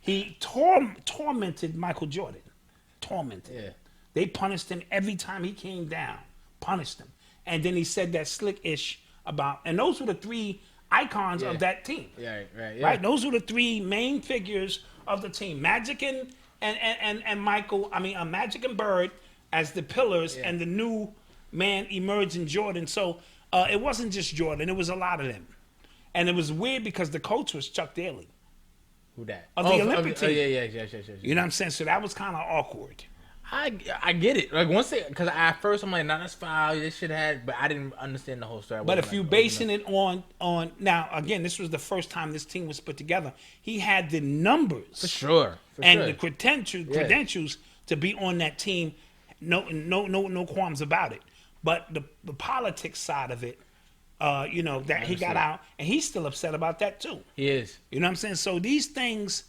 Speaker 4: He tormented Michael Jordan. Tormented.
Speaker 3: Yeah.
Speaker 4: They punished him every time he came down. Punished him. And then he said that slick-ish about, and those were the three icons of that team.
Speaker 3: Yeah, right. Yeah.
Speaker 4: Right? Those were the three main figures of the team. Magic and Michael, Magic and Bird as the pillars, and the new man emerged in Jordan. So it wasn't just Jordan, it was a lot of them. And it was weird because the coach was Chuck Daly.
Speaker 3: Who that?
Speaker 4: Of the Olympic team.
Speaker 3: Yeah.
Speaker 4: You know what I'm saying? So that was kind of awkward.
Speaker 3: I get it. Like, once they, because at first I'm like, nah, that's foul. They should have, but I didn't understand the whole story.
Speaker 4: But if you basing it on now, again, this was the first time this team was put together. He had the numbers
Speaker 3: For sure.
Speaker 4: the credentials to be on that team. No qualms about it. But the politics side of it, that he got out, and he's still upset about that too.
Speaker 3: He is.
Speaker 4: You know what I'm saying? So these things,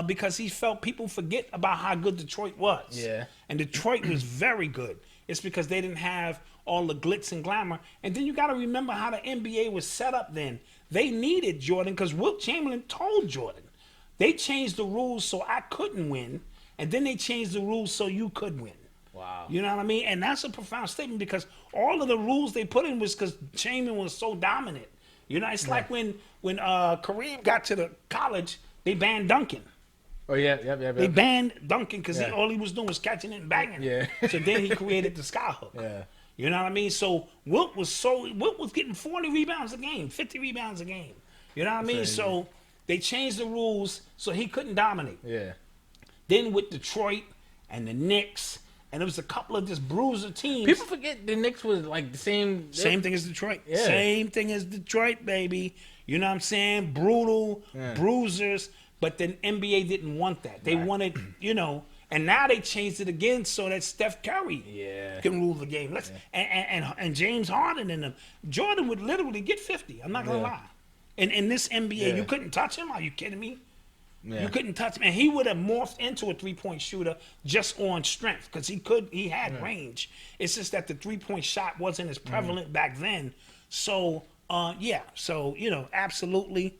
Speaker 4: because he felt people forget about how good Detroit was.
Speaker 3: Yeah.
Speaker 4: And Detroit was very good. It's because they didn't have all the glitz and glamour. And then you got to remember how the NBA was set up then. They needed Jordan because Wilt Chamberlain told Jordan. They changed the rules so I couldn't win, and then they changed the rules so you could win.
Speaker 3: Wow.
Speaker 4: You know what I mean? And that's a profound statement because all of the rules they put in was because Chamberlain was so dominant. It's like when Kareem got to the college, they banned Duncan.
Speaker 3: Oh, yeah.
Speaker 4: They banned Duncan because all he was doing was catching it and banging it.
Speaker 3: Yeah.
Speaker 4: So then he created the skyhook.
Speaker 3: Yeah.
Speaker 4: You know what I mean? So Wilt was getting 40 rebounds a game, 50 rebounds a game. You know what I mean?
Speaker 3: Crazy.
Speaker 4: So they changed the rules so he couldn't dominate.
Speaker 3: Yeah.
Speaker 4: Then with Detroit and the Knicks, and there was a couple of just bruiser teams.
Speaker 3: People forget the Knicks was like the same.
Speaker 4: Same thing as Detroit.
Speaker 3: Yeah.
Speaker 4: Same thing as Detroit, baby. You know what I'm saying? Brutal, bruisers. But then NBA didn't want that. They wanted, and now they changed it again so that Steph Curry can rule the game. And James Harden and them. Jordan would literally get 50. I'm not going to lie. In this NBA, you couldn't touch him. Are you kidding me?
Speaker 3: Yeah.
Speaker 4: You couldn't touch him. And he would have morphed into a three-point shooter just on strength because he had range. It's just that the three-point shot wasn't as prevalent back then. So, absolutely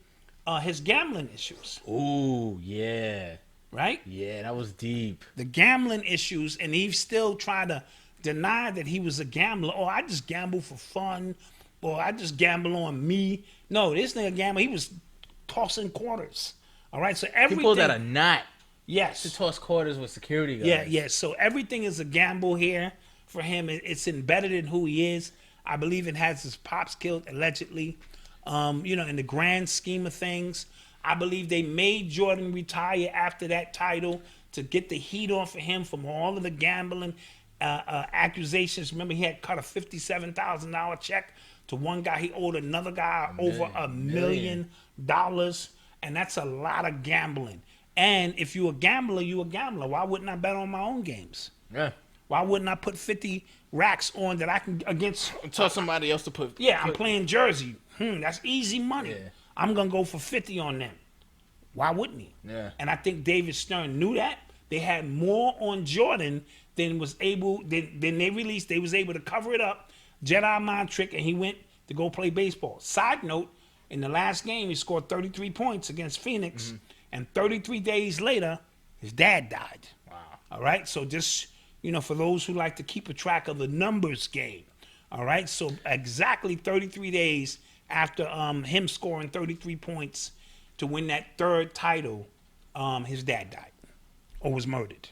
Speaker 4: his gambling issues.
Speaker 3: Ooh, yeah.
Speaker 4: right?
Speaker 3: Yeah, that was deep.
Speaker 4: The gambling issues, and he still tried to deny that he was a gambler. Oh, I just gamble for fun, or I just gamble on me. No, this nigga gamble. He was tossing quarters. All right, so everything.
Speaker 3: He pulled out a knot
Speaker 4: yes.
Speaker 3: to toss quarters with security guards.
Speaker 4: Yeah, yeah. So everything is a gamble here for him. It's embedded in who he is. I believe it has his pops killed allegedly. In the grand scheme of things, I believe they made Jordan retire after that title to get the heat off of him from all of the gambling accusations. Remember, he had cut a $57,000 check to one guy. He owed another guy over $1 million, and that's a lot of gambling. And if you're a gambler, you're a gambler. Why wouldn't I bet on my own games?
Speaker 3: Yeah.
Speaker 4: Why wouldn't I put 50 racks on that I can against?
Speaker 3: Tell somebody else to put.
Speaker 4: Yeah, I'm playing Jersey. That's easy money.
Speaker 3: Yeah.
Speaker 4: I'm gonna go for 50 on them. Why wouldn't he?
Speaker 3: Yeah.
Speaker 4: And I think David Stern knew that. They had more on Jordan than was able. Than they released. They was able to cover it up. Jedi mind trick, and he went to go play baseball. Side note: in the last game, he scored 33 points against Phoenix, and 33 days later, his dad died.
Speaker 3: Wow.
Speaker 4: All right, so just for those who like to keep a track of the numbers game. All right, so exactly 33 days after him scoring 33 points to win that third title, his dad died or was murdered.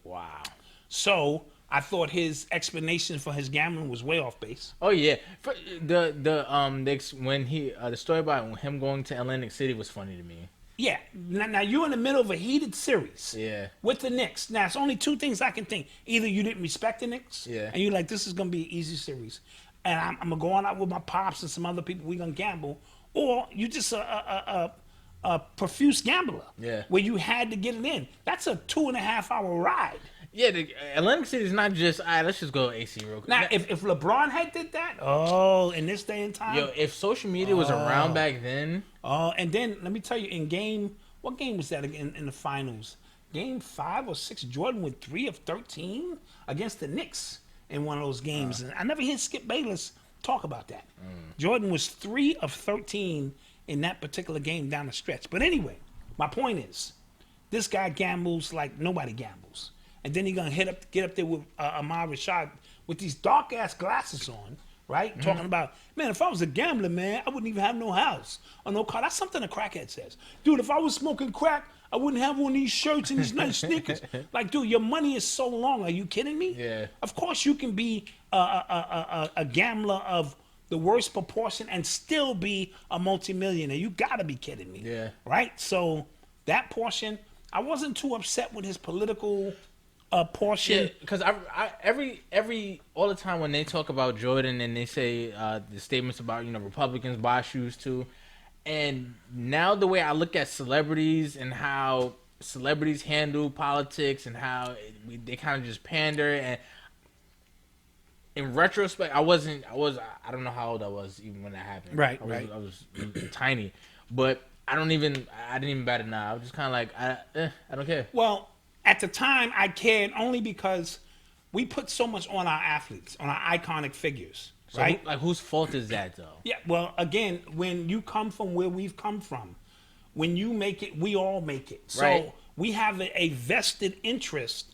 Speaker 3: Wow.
Speaker 4: So I thought his explanation for his gambling was way off base.
Speaker 3: Oh yeah, when the story about him going to Atlantic City was funny to me.
Speaker 4: Yeah. Now you're in the middle of a heated series.
Speaker 3: Yeah.
Speaker 4: With the Knicks. Now it's only two things I can think. Either you didn't respect the Knicks.
Speaker 3: Yeah.
Speaker 4: And you're like, this is gonna be an easy series, and I'm gonna go on out with my pops and some other people. We're gonna gamble, or you just a profuse gambler.
Speaker 3: Yeah.
Speaker 4: Where you had to get it in. That's a 2.5 hour ride.
Speaker 3: Yeah, Atlantic City is not just, all right, let's just go AC real quick.
Speaker 4: Now, if LeBron had did that, in this day and time.
Speaker 3: Yo, if social media was around back then.
Speaker 4: And then, let me tell you, what game was that in the finals? Game 5 or 6, Jordan went 3 of 13 against the Knicks in one of those games. And I never heard Skip Bayless talk about that. Jordan was 3 of 13 in that particular game down the stretch. But anyway, my point is, this guy gambles like nobody gambles. And then he's going to get up there with Ahmad Rashad with these dark-ass glasses on, right? Talking about, man, if I was a gambler, man, I wouldn't even have no house or no car. That's something a crackhead says. Dude, if I was smoking crack, I wouldn't have one of these shirts and these nice sneakers. Like, dude, your money is so long. Are you kidding me?
Speaker 3: Yeah.
Speaker 4: Of course you can be a gambler of the worst proportion and still be a multimillionaire. You got to be kidding me.
Speaker 3: Yeah.
Speaker 4: Right? So that portion, I wasn't too upset with his political portion.
Speaker 3: Yeah, because I all the time when they talk about Jordan and they say the statements about Republicans buy shoes too, and now the way I look at celebrities and how celebrities handle politics and how they kind of just pander, and in retrospect, I don't know how old I was even when that happened.
Speaker 4: Right,
Speaker 3: I was tiny, but I didn't even bat an eye. I was just kind of like I don't care.
Speaker 4: Well, at the time, I cared only because we put so much on our athletes, on our iconic figures, right?
Speaker 3: Like, whose fault is that, though?
Speaker 4: Yeah, well, again, when you come from where we've come from, when you make it, we all make it. So
Speaker 3: Right.
Speaker 4: we have a vested interest,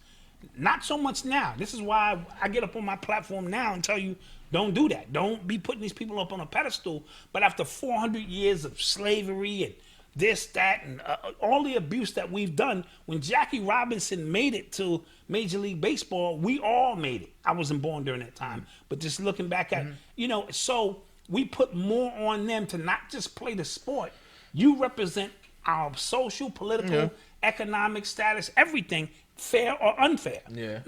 Speaker 4: not so much now. This is why I get up on my platform now and tell you, don't do that. Don't be putting these people up on a pedestal. But after 400 years of slavery and this, that, and all the abuse that we've done. When Jackie Robinson made it to Major League Baseball, we all made it. I wasn't born during that time, but just looking back at, so we put more on them to not just play the sport. You represent our social, political, economic status, everything, fair or unfair.
Speaker 3: Yeah.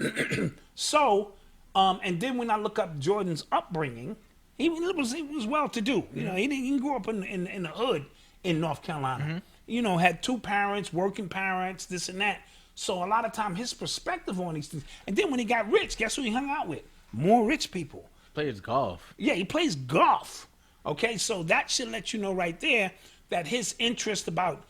Speaker 4: So, and then when I look up Jordan's upbringing, he was well-to-do. He didn't grow up in the hood in North Carolina. Had 2 parents, working parents, this and that. So a lot of time his perspective on these things. And then when he got rich, guess who he hung out with? More rich people.
Speaker 3: Plays golf.
Speaker 4: Yeah, he plays golf. Okay, so that should let you know right there that his interest about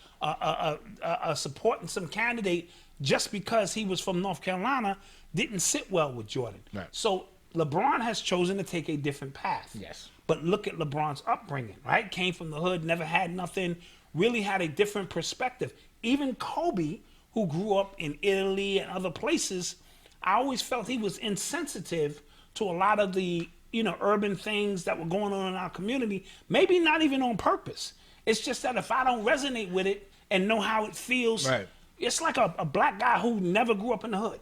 Speaker 4: supporting some candidate just because he was from North Carolina didn't sit well with Jordan.
Speaker 3: Right.
Speaker 4: So LeBron has chosen to take a different path.
Speaker 3: Yes.
Speaker 4: But look at LeBron's upbringing, right? Came from the hood, never had nothing, really had a different perspective. Even Kobe, who grew up in Italy and other places, I always felt he was insensitive to a lot of the, urban things that were going on in our community. Maybe not even on purpose. It's just that if I don't resonate with it and know how it feels,
Speaker 3: Right.
Speaker 4: it's like a black guy who never grew up in the hood.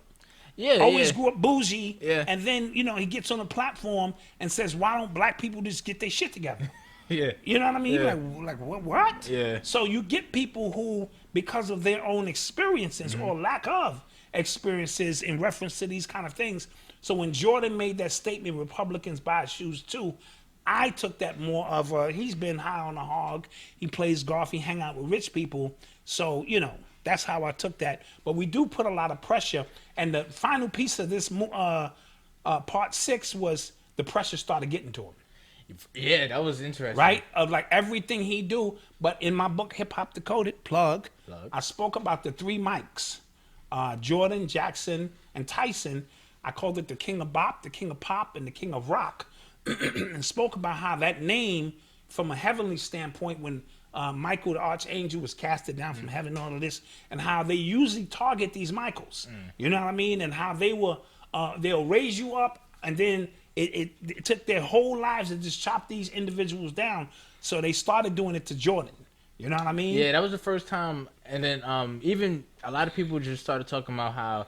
Speaker 3: Yeah,
Speaker 4: Always
Speaker 3: yeah.
Speaker 4: grew up bougie,
Speaker 3: Yeah.
Speaker 4: and then, he gets on a platform and says, why don't black people just get their shit together?
Speaker 3: Yeah.
Speaker 4: You know what I mean?
Speaker 3: Yeah.
Speaker 4: Like what?
Speaker 3: Yeah.
Speaker 4: So you get people who, because of their own experiences or lack of experiences in reference to these kind of things. So when Jordan made that statement, Republicans buy shoes too, I took that more of he's been high on the hog. He plays golf. He hang out with rich people. So, that's how I took that. But we do put a lot of pressure. And the final piece of this part 6 was the pressure started getting to him.
Speaker 3: Yeah, that was interesting.
Speaker 4: Right? Of like everything he do. But in my book, Hip Hop Decoded, plug, I spoke about the 3 mics. Jordan, Jackson, and Tyson. I called it the King of Bop, the King of Pop, and the King of Rock. And spoke about how that name, from a heavenly standpoint, when Michael the Archangel was casted down from heaven, all of this, and how they usually target these Michaels. You know what I mean? And how they will, they'll raise you up, and then it took their whole lives to just chop these individuals down. So they started doing it to Jordan. You know what I mean?
Speaker 3: Yeah, that was the first time. And then even a lot of people just started talking about how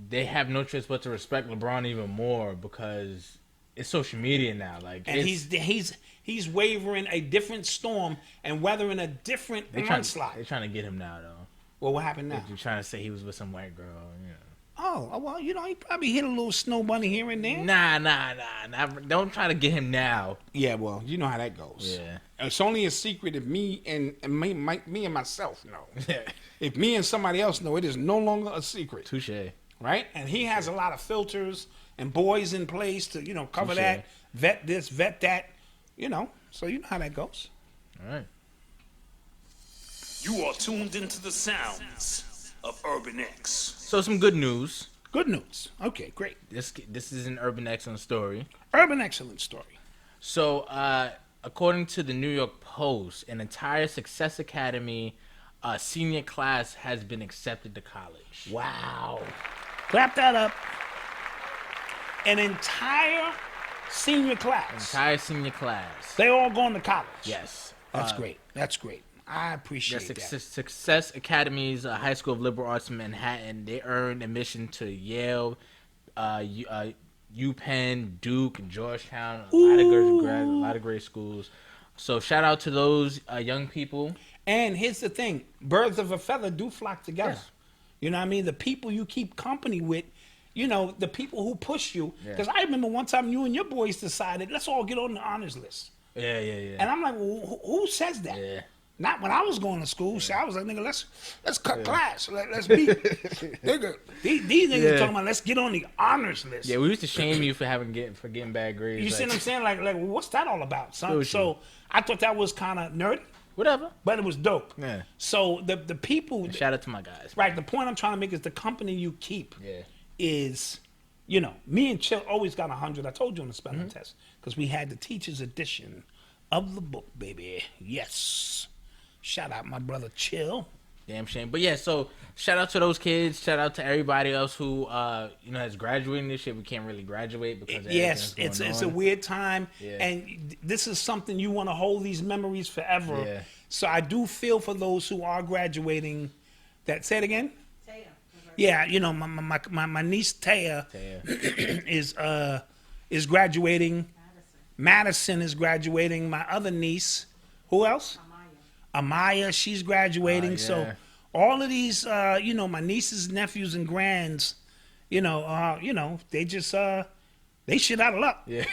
Speaker 3: they have no choice but to respect LeBron even more because it's social media now. Like,
Speaker 4: and he's wavering a different storm and weathering a different onslaught.
Speaker 3: They're trying to get him now, though.
Speaker 4: Well, what happened now?
Speaker 3: They're trying to say he was with some white girl.
Speaker 4: Oh, well, he probably hit a little snow bunny here and there.
Speaker 3: Nah. Don't try to get him now.
Speaker 4: Yeah, well, you know how that goes.
Speaker 3: Yeah.
Speaker 4: It's only a secret if me and myself know.
Speaker 3: Yeah.
Speaker 4: If me and somebody else know, it is no longer a secret.
Speaker 3: Touche.
Speaker 4: Right? And he has a lot of filters and boys in place to, cover
Speaker 3: Touché.
Speaker 4: that, vet this, vet that, so you know how that goes.
Speaker 3: All right.
Speaker 5: You are tuned into the sounds of Urban X.
Speaker 3: So some good news.
Speaker 4: Good news. Okay, great.
Speaker 3: This is an Urban Xcellence Story.
Speaker 4: Urban Xcellence Story.
Speaker 3: So, according to the New York Post, an entire Success Academy senior class has been accepted to college.
Speaker 4: Wow. Clap that up. An entire senior class.
Speaker 3: Entire senior class.
Speaker 4: They all going to college.
Speaker 3: Yes.
Speaker 4: That's great. That's great. I appreciate that.
Speaker 3: Success Academy's High School of Liberal Arts in Manhattan. They earned admission to Yale, UPenn, Duke, and Georgetown. A lot of great schools. So shout out to those young people.
Speaker 4: And here's the thing: birds of a feather do flock together.
Speaker 3: Yes.
Speaker 4: You know what I mean? The people you keep company with, the people who push you. Because I remember one time you and your boys decided, let's all get on the honors list.
Speaker 3: Yeah.
Speaker 4: And I'm like, well, who says that?
Speaker 3: Yeah.
Speaker 4: Not when I was going to school. So I was like, nigga, let's cut class. Let's be. Nigga, these niggas talking about let's get on the honors list.
Speaker 3: Yeah, we used to shame you for getting bad grades.
Speaker 4: You see what I'm saying? Like, well, what's that all about, son?
Speaker 3: Sure.
Speaker 4: So I thought that was kind of nerdy.
Speaker 3: Whatever.
Speaker 4: But it was dope.
Speaker 3: Yeah.
Speaker 4: So the people.
Speaker 3: Shout out to my guys.
Speaker 4: Right. The point I'm trying to make is the company you keep is, me and Chill always got 100. I told you on the spelling test because we had the teacher's edition of the book, baby. Yes. Shout out my brother Chill.
Speaker 3: Damn shame. But yeah, so shout out to those kids. Shout out to everybody else who is graduating this year. We can't really graduate because
Speaker 4: it's a weird time,
Speaker 3: Yeah.
Speaker 4: and this is something you want to hold these memories forever.
Speaker 3: Yeah.
Speaker 4: So I do feel for those who are graduating. Say it again.
Speaker 6: Taya.
Speaker 4: Yeah, my niece Taya is graduating. Madison is graduating. My other niece, who else? Amaya, she's graduating. So all of these, my nieces, nephews, and grands, they just they shit out of luck.
Speaker 3: Yeah.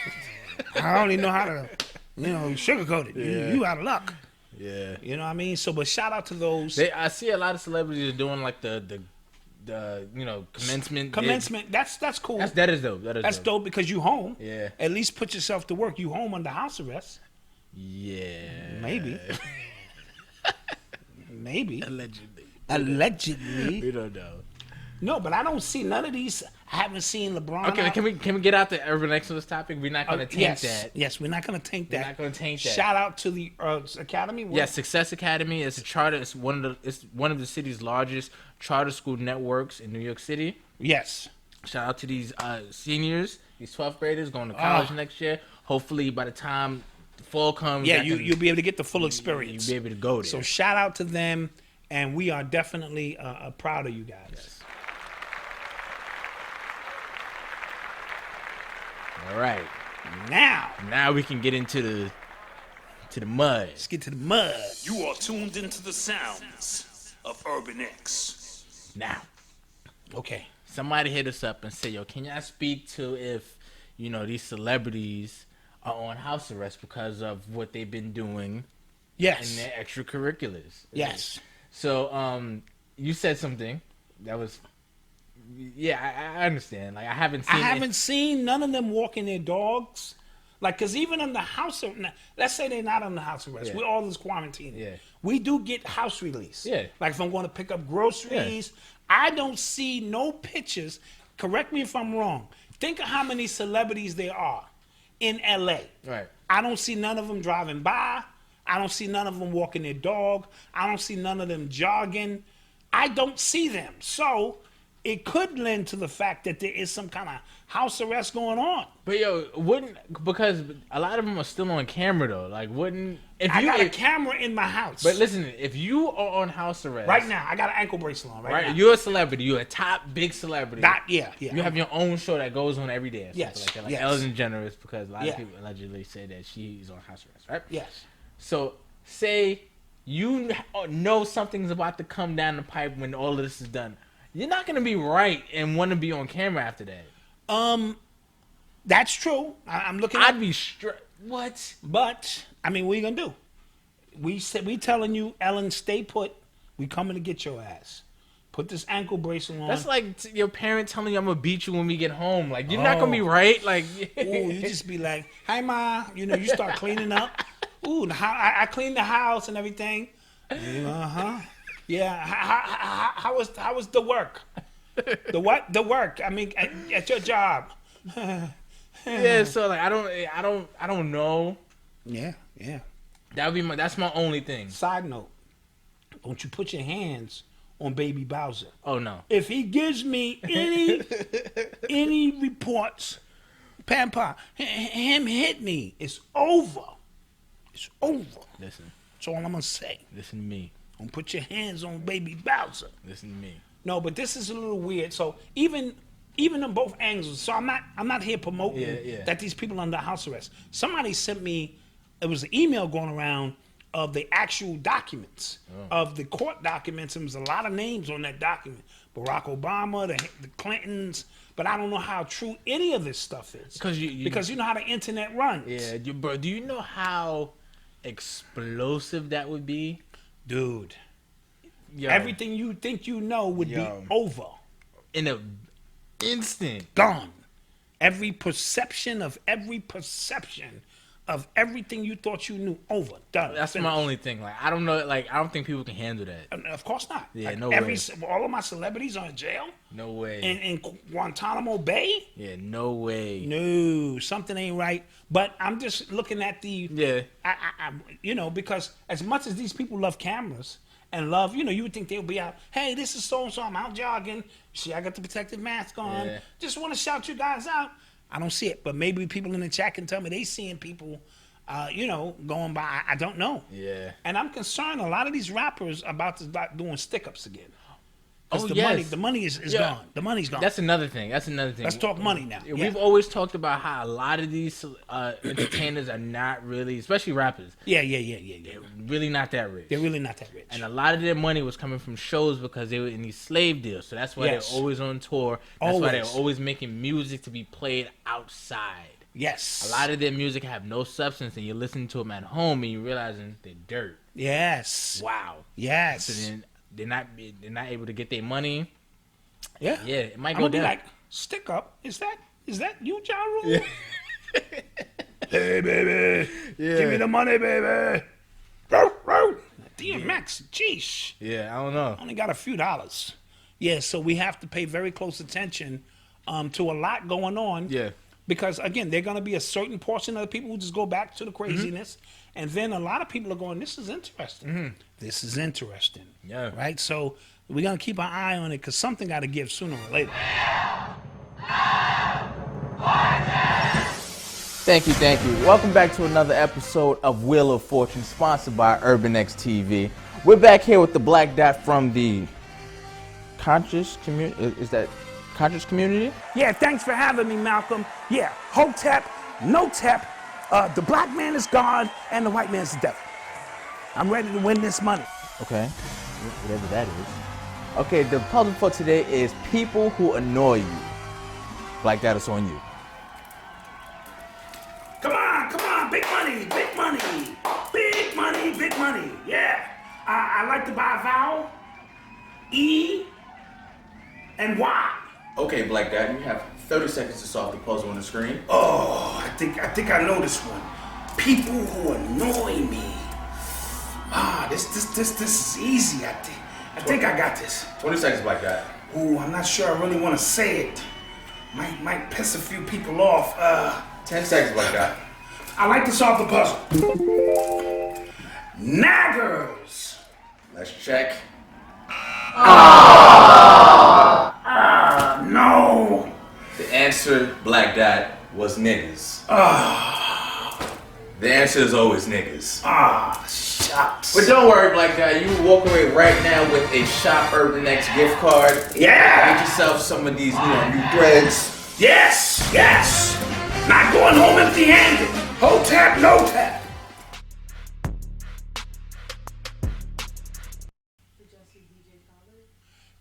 Speaker 4: I don't even know how to, sugarcoat it.
Speaker 3: Yeah.
Speaker 4: You out of luck.
Speaker 3: Yeah.
Speaker 4: You know what I mean? So, but shout out to those.
Speaker 3: I see a lot of celebrities doing like the commencement.
Speaker 4: Commencement. That's cool.
Speaker 3: That is dope.
Speaker 4: That's dope because you home.
Speaker 3: Yeah.
Speaker 4: At least put yourself to work. You home under house arrest.
Speaker 3: Yeah.
Speaker 4: Maybe. Maybe.
Speaker 3: Allegedly.
Speaker 4: We
Speaker 3: don't know.
Speaker 4: No, but I don't see none of these. I haven't seen LeBron.
Speaker 3: Okay,
Speaker 4: out.
Speaker 3: can we get out the Urban Excellence topic? We're not going to taint that.
Speaker 4: Yes, we're not going to taint that.
Speaker 3: We're not going to taint that.
Speaker 4: Shout out to the Academy.
Speaker 3: Yes, Success Academy is a charter. It's one of the city's largest charter school networks in New York City.
Speaker 4: Yes.
Speaker 3: Shout out to these seniors, these 12th graders going to college next year. Hopefully, by the time the fall comes,
Speaker 4: you'll be able to get the full experience.
Speaker 3: You'll be able to go there.
Speaker 4: So shout out to them, and we are definitely proud of you guys.
Speaker 3: Yes. All right. Now we can get into the mud.
Speaker 4: Let's get to the mud.
Speaker 5: You are tuned into the sounds of Urban X.
Speaker 3: Now,
Speaker 4: Okay.
Speaker 3: somebody hit us up and say, "Yo, can y'all speak to if these celebrities are on house arrest because of what they've been doing
Speaker 4: Yes.
Speaker 3: in their extracurriculars?"
Speaker 4: Yes.
Speaker 3: So, you said something that was, I understand. Like I haven't
Speaker 4: seen none of them walking their dogs. Like, because even in the house, let's say they're not on the house arrest.
Speaker 3: Yeah.
Speaker 4: We're all just quarantining.
Speaker 3: Yeah.
Speaker 4: We do get house release.
Speaker 3: Yeah.
Speaker 4: Like if I'm going to pick up groceries, I don't see no pictures. Correct me if I'm wrong. Think of how many celebrities there are in LA.
Speaker 3: Right.
Speaker 4: I don't see none of them driving by. I don't see none of them walking their dog. I don't see none of them jogging. I don't see them. So it could lend to the fact that there is some kind of house arrest going on.
Speaker 3: But because a lot of them are still on camera though. Like
Speaker 4: I got a camera in my house.
Speaker 3: But listen, if you are on house arrest
Speaker 4: right now, I got an ankle bracelet on right now.
Speaker 3: you're a celebrity. You're a top big celebrity.
Speaker 4: Yeah.
Speaker 3: You have your own show that goes on every day. Or something
Speaker 4: Yes,
Speaker 3: like that. Like
Speaker 4: yes.
Speaker 3: Ellen DeGeneres, because a lot
Speaker 4: Yeah.
Speaker 3: of people allegedly say that she's on house arrest, right?
Speaker 4: Yes.
Speaker 3: So say you know something's about to come down the pipe when all of this is done. You're not gonna be right and want to be on camera after that.
Speaker 4: That's true. I'm looking.
Speaker 3: I'd be what?
Speaker 4: But I mean, what are you gonna do? We telling you, Ellen, stay put. We coming to get your ass. Put this ankle bracelet on.
Speaker 3: That's like your parent telling you I'm gonna beat you when we get home. Like you're not gonna be right. Like
Speaker 4: ooh, you just be like, "Hi, ma." You start cleaning up. Ooh, I cleaned the house and everything. Yeah. How was the work? The what? The work. I mean, at your job.
Speaker 3: yeah. So like I don't know.
Speaker 4: Yeah.
Speaker 3: That's my only thing.
Speaker 4: Side note: don't you put your hands on Baby Bowser.
Speaker 3: Oh no.
Speaker 4: If he gives me any reports, Pampa, him hit me, it's over. It's over.
Speaker 3: Listen.
Speaker 4: That's all I'm gonna say.
Speaker 3: Listen to me.
Speaker 4: Don't put your hands on Baby Bowser.
Speaker 3: Listen to me.
Speaker 4: No, but this is a little weird. So even on both angles. So I'm not here promoting that these people are under house arrest. Somebody sent me. It was an email going around of the actual documents of the court documents. And there was a lot of names on that document. Barack Obama, the Clintons. But I don't know how true any of this stuff is.
Speaker 3: Because
Speaker 4: you know how the internet runs.
Speaker 3: Yeah, bro. Do you know how explosive that would be?
Speaker 4: Dude.
Speaker 3: Yo,
Speaker 4: Everything you think you know would be over.
Speaker 3: In an instant.
Speaker 4: Gone. Every perception of everything you thought you knew, over. Done.
Speaker 3: That's
Speaker 4: Finished.
Speaker 3: my only thing. Like I don't know. Like I don't think people can handle that.
Speaker 4: Of course not.
Speaker 3: Yeah,
Speaker 4: like,
Speaker 3: no way.
Speaker 4: All of my celebrities are in jail.
Speaker 3: No way.
Speaker 4: In Guantanamo Bay.
Speaker 3: Yeah, no way.
Speaker 4: No, something ain't right. But I'm just looking at the.
Speaker 3: Yeah.
Speaker 4: I because as much as these people love cameras and love, you would think they'll be out. Hey, this is so and so. I'm out jogging. See, I got the protective mask on.
Speaker 3: Yeah.
Speaker 4: Just want to shout you guys out. I don't see it, but maybe people in the chat can tell me they seeing people, going by. I don't know.
Speaker 3: Yeah.
Speaker 4: And I'm concerned. A lot of these rappers about to start doing stick-ups again.
Speaker 3: Oh,
Speaker 4: the money is gone. The money's gone.
Speaker 3: That's another thing.
Speaker 4: Let's talk money now. Yeah.
Speaker 3: We've always talked about how a lot of these entertainers are not really, especially rappers.
Speaker 4: Yeah.
Speaker 3: They're really not that rich.
Speaker 4: They're really not that rich.
Speaker 3: And a lot of their money was coming from shows because they were in these slave deals. So that's why they're always on tour. That's why they're always making music to be played outside.
Speaker 4: Yes.
Speaker 3: A lot of their music have no substance, and you're listening to them at home, and you're realizing they're dirt.
Speaker 4: Yes.
Speaker 3: Wow.
Speaker 4: Yes.
Speaker 3: So then they're not able to get their money.
Speaker 4: Yeah.
Speaker 3: Yeah, it might
Speaker 4: I'm
Speaker 3: go
Speaker 4: gonna
Speaker 3: down.
Speaker 4: be like, stick up. Is that you, Ja Rule? Yeah. Hey, baby.
Speaker 3: Yeah.
Speaker 4: Give me the money, baby. DMX, jeez.
Speaker 3: Yeah, I don't know.
Speaker 4: Only got a few dollars. Yeah, so we have to pay very close attention to a lot going on.
Speaker 3: Yeah.
Speaker 4: Because, again, they're going to be a certain portion of the people who just go back to the craziness. And then a lot of people are going, this is interesting. This is interesting.
Speaker 3: Yeah.
Speaker 4: Right? So we're going to keep an eye on it because something got to give sooner or later.
Speaker 3: Thank you. Welcome back to another episode of Wheel of Fortune, sponsored by Urban X TV. We're back here with the Black Dot from the conscious community. Is that conscious community?
Speaker 5: Yeah, thanks for having me, Malcolm. Yeah, Hotep, Notep, the black man is God and the white man's the devil. I'm ready to win this money.
Speaker 3: Okay, whatever that is. Okay, the puzzle for today is people who annoy you. Black Dot, it's on you.
Speaker 5: Come on, big money, big money, big money, big money. Yeah, I like to buy a vowel, E and Y.
Speaker 6: Okay, Black Dot, you have 30 seconds to solve the puzzle on the screen.
Speaker 5: Oh, I think I know this one. People who annoy me. This is easy. I think I got this.
Speaker 6: 20 seconds, Black Dot.
Speaker 5: Ooh, I'm not sure I really want to say it. Might piss a few people off.
Speaker 6: 10 seconds, Black Dot.
Speaker 5: I like to solve the puzzle. Naggers.
Speaker 6: Let's check.
Speaker 5: No.
Speaker 6: The answer, Black Dot, was niggas. The answer is always niggas.
Speaker 5: Shucks.
Speaker 6: But don't worry, Black Dot, you will walk away right now with a Shop Urban X gift card.
Speaker 5: Yeah.
Speaker 6: Get yourself some of these new threads.
Speaker 5: Yes. Not going home empty-handed. Hotep, no tap.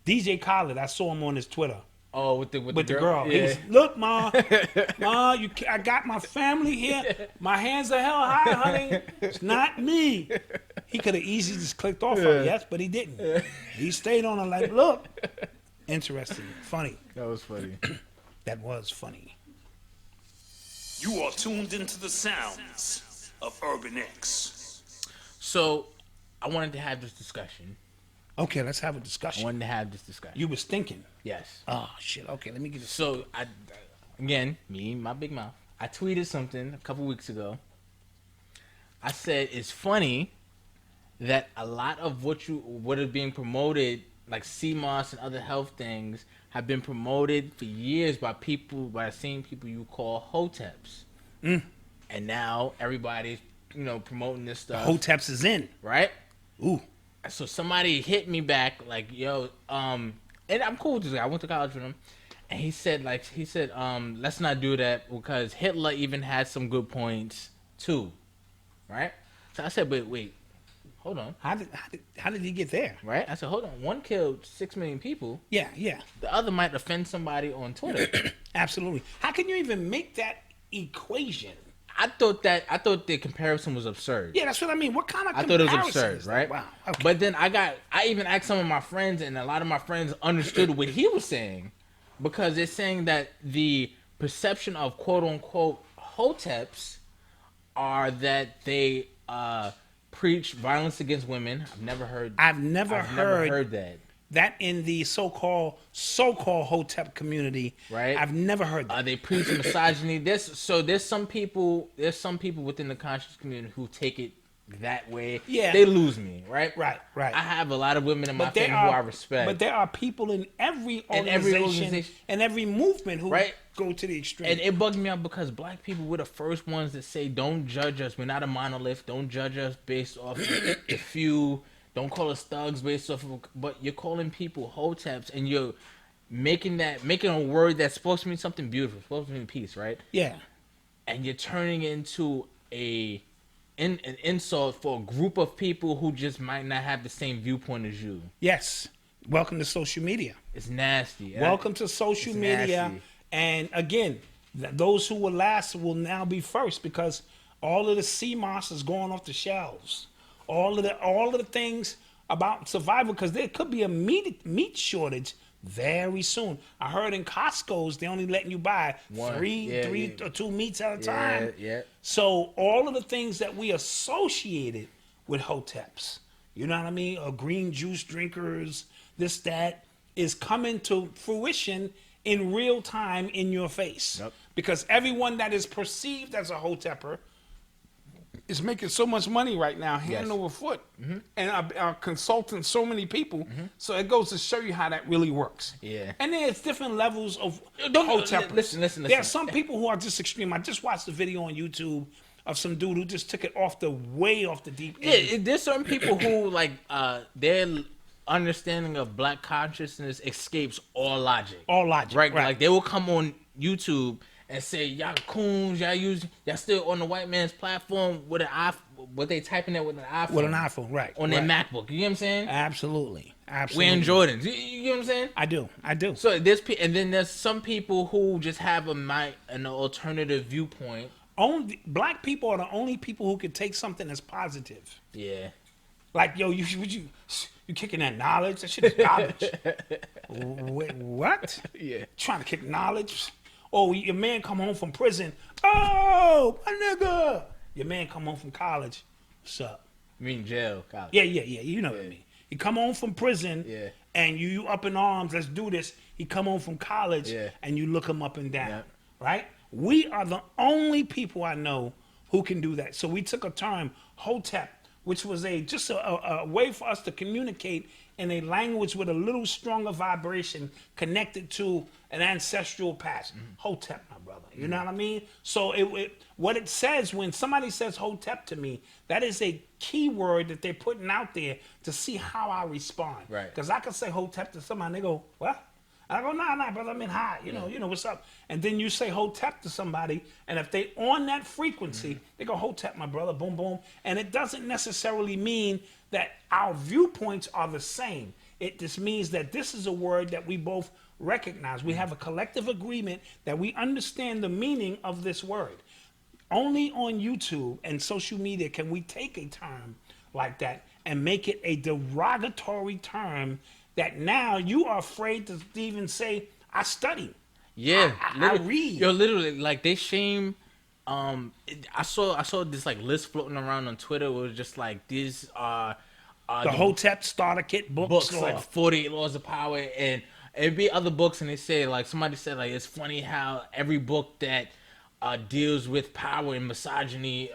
Speaker 4: DJ Khaled, I saw him on his Twitter.
Speaker 3: Oh, with the
Speaker 4: girl.
Speaker 3: Yeah.
Speaker 4: He's, look, Ma, I got my family here. My hands are held high, honey. It's not me. He could have easily just clicked off her, yes, but he didn't. He stayed on her like, look. Interesting. Funny.
Speaker 3: That was funny.
Speaker 4: That was funny.
Speaker 5: You are tuned into the sounds of Urban X.
Speaker 3: So, I wanted to have this discussion.
Speaker 4: Okay, let's have a
Speaker 3: I
Speaker 4: discussion.
Speaker 3: wanted to have this discussion.
Speaker 4: You was thinking.
Speaker 3: Yes.
Speaker 4: Oh, shit. Okay, let me get this.
Speaker 3: So, my big mouth. I tweeted something a couple weeks ago. I said it's funny that a lot of what is being promoted, like CMOS and other health things, have been promoted for years by the same people you call Hoteps. And now everybody's, promoting this stuff.
Speaker 4: Hoteps is in.
Speaker 3: Right?
Speaker 4: Ooh.
Speaker 3: So somebody hit me back like, yo, and I'm cool with this guy. I went to college with him. And he said, let's not do that because Hitler even had some good points too. Right? So I said, wait, hold on.
Speaker 4: How did he get there?
Speaker 3: Right? I said, hold on. One killed 6 million people.
Speaker 4: Yeah.
Speaker 3: The other might offend somebody on Twitter.
Speaker 4: Absolutely. How can you even make that equation?
Speaker 3: I thought the comparison was absurd.
Speaker 4: Yeah, that's what I mean. What kind of
Speaker 3: I thought it
Speaker 4: comparison
Speaker 3: was absurd,
Speaker 4: is that?
Speaker 3: right?
Speaker 4: Wow. Okay.
Speaker 3: But then I even asked some of my friends, and a lot of my friends understood what he was saying, because they're saying that the perception of quote unquote Hoteps are that they preach violence against women. I've never heard that.
Speaker 4: That in the so-called Hotep community,
Speaker 3: right?
Speaker 4: I've never heard that.
Speaker 3: They preach misogyny. There's some people within the conscious community who take it that way.
Speaker 4: Yeah,
Speaker 3: they lose me, right?
Speaker 4: Right.
Speaker 3: I have a lot of women in my family who I respect,
Speaker 4: but there are people in every organization and every movement who go to the extreme.
Speaker 3: And it bugs me out because black people were the first ones that say, "Don't judge us. We're not a monolith. Don't judge us based off the few." Don't call us thugs based off of, but you're calling people Hoteps and you're making a word that's supposed to mean something beautiful, supposed to mean peace, right?
Speaker 4: Yeah.
Speaker 3: And you're turning into an insult for a group of people who just might not have the same viewpoint as you.
Speaker 4: Yes. Welcome to social media.
Speaker 3: It's nasty.
Speaker 4: Welcome to social media.
Speaker 3: Nasty.
Speaker 4: And again, those who were last will now be first because all of the CMOS is going off the shelves. All of the things about survival, because there could be a meat shortage very soon. I heard in Costco's they're only letting you buy three or two meats at a time.
Speaker 3: Yeah.
Speaker 4: So all of the things that we associated with Hoteps, you know what I mean, or green juice drinkers, this, that, is coming to fruition in real time in your face.
Speaker 3: Yep.
Speaker 4: Because everyone that is perceived as a hotepper is making so much money right now, hand
Speaker 3: Yes.
Speaker 4: over foot, and are consulting so many people. So it goes to show you how that really works.
Speaker 3: Yeah.
Speaker 4: And there's different levels of
Speaker 3: Don't-
Speaker 4: hoteppers.
Speaker 3: listen.
Speaker 4: There are some people who are just extreme. I just watched a video on YouTube of some dude who just took it way off the deep end.
Speaker 3: Yeah, there's certain people who like their understanding of black consciousness escapes all logic.
Speaker 4: All logic,
Speaker 3: right?
Speaker 4: right.
Speaker 3: Like they will come on YouTube and say, "Y'all coons, y'all still on the white man's platform with an iPhone. What they typing it with an iPhone?
Speaker 4: With an iPhone, right?
Speaker 3: On their MacBook. You know what I'm saying?
Speaker 4: Absolutely.
Speaker 3: Wearing Jordans. You know what I'm saying?
Speaker 4: I do.
Speaker 3: So and then there's some people who just have an alternative viewpoint.
Speaker 4: Only black people are the only people who can take something that's positive.
Speaker 3: Yeah.
Speaker 4: Like, yo, you kicking that knowledge? That shit is garbage. Wait, what?
Speaker 3: Yeah.
Speaker 4: Trying to kick knowledge? Oh, your man come home from prison. Oh, my nigga. Your man come home from college. What's up?
Speaker 3: You mean jail, college?
Speaker 4: Yeah. You know what I mean. He come home from prison.
Speaker 3: Yeah.
Speaker 4: And you up in arms. Let's do this. He come home from college.
Speaker 3: Yeah.
Speaker 4: And you look him up and down.
Speaker 3: Yeah.
Speaker 4: Right? We are the only people I know who can do that. So we took a term, hotep, which was just a way for us to communicate in a language with a little stronger vibration connected to an ancestral past. Hotep, my brother. You know what I mean? So what it says when somebody says hotep to me, that is a key word that they're putting out there to see how I respond.
Speaker 3: Right.
Speaker 4: Because I can say hotep to somebody and they go, what? And I go, nah, brother, I'm in high. You know, what's up? And then you say hotep to somebody, and if they on that frequency, they go, hotep, my brother, boom, boom. And it doesn't necessarily mean that our viewpoints are the same. It just means that this is a word that we both recognize. We have a collective agreement that we understand the meaning of this word. Only on YouTube and social media can we take a term like that and make it a derogatory term that now you are afraid to even say, I study.
Speaker 3: Yeah,
Speaker 4: I read.
Speaker 3: Yo, literally, like they shame. I saw this like list floating around on Twitter. It was just like these are
Speaker 4: The Hotep starter kit books or,
Speaker 3: like 48 Laws of Power, and it'd be other books, and they say like somebody said like it's funny how every book that deals with power and misogyny,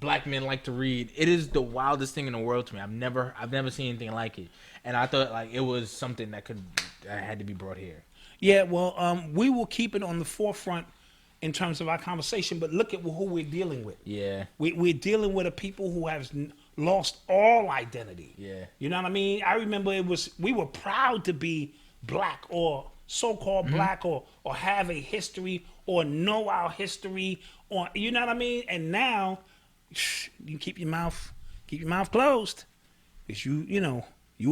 Speaker 3: black men like to read. It is the wildest thing in the world to me. I've never seen anything like it, and I thought like it was something that had to be brought here.
Speaker 4: Yeah, well, we will keep it on the forefront in terms of our conversation, but look at who we're dealing with.
Speaker 3: Yeah,
Speaker 4: We're dealing with a people who have lost all identity.
Speaker 3: Yeah.
Speaker 4: You know what I mean? I remember we were proud to be black or so-called black or have a history or know our history or, you know what I mean? And now you keep your mouth closed because you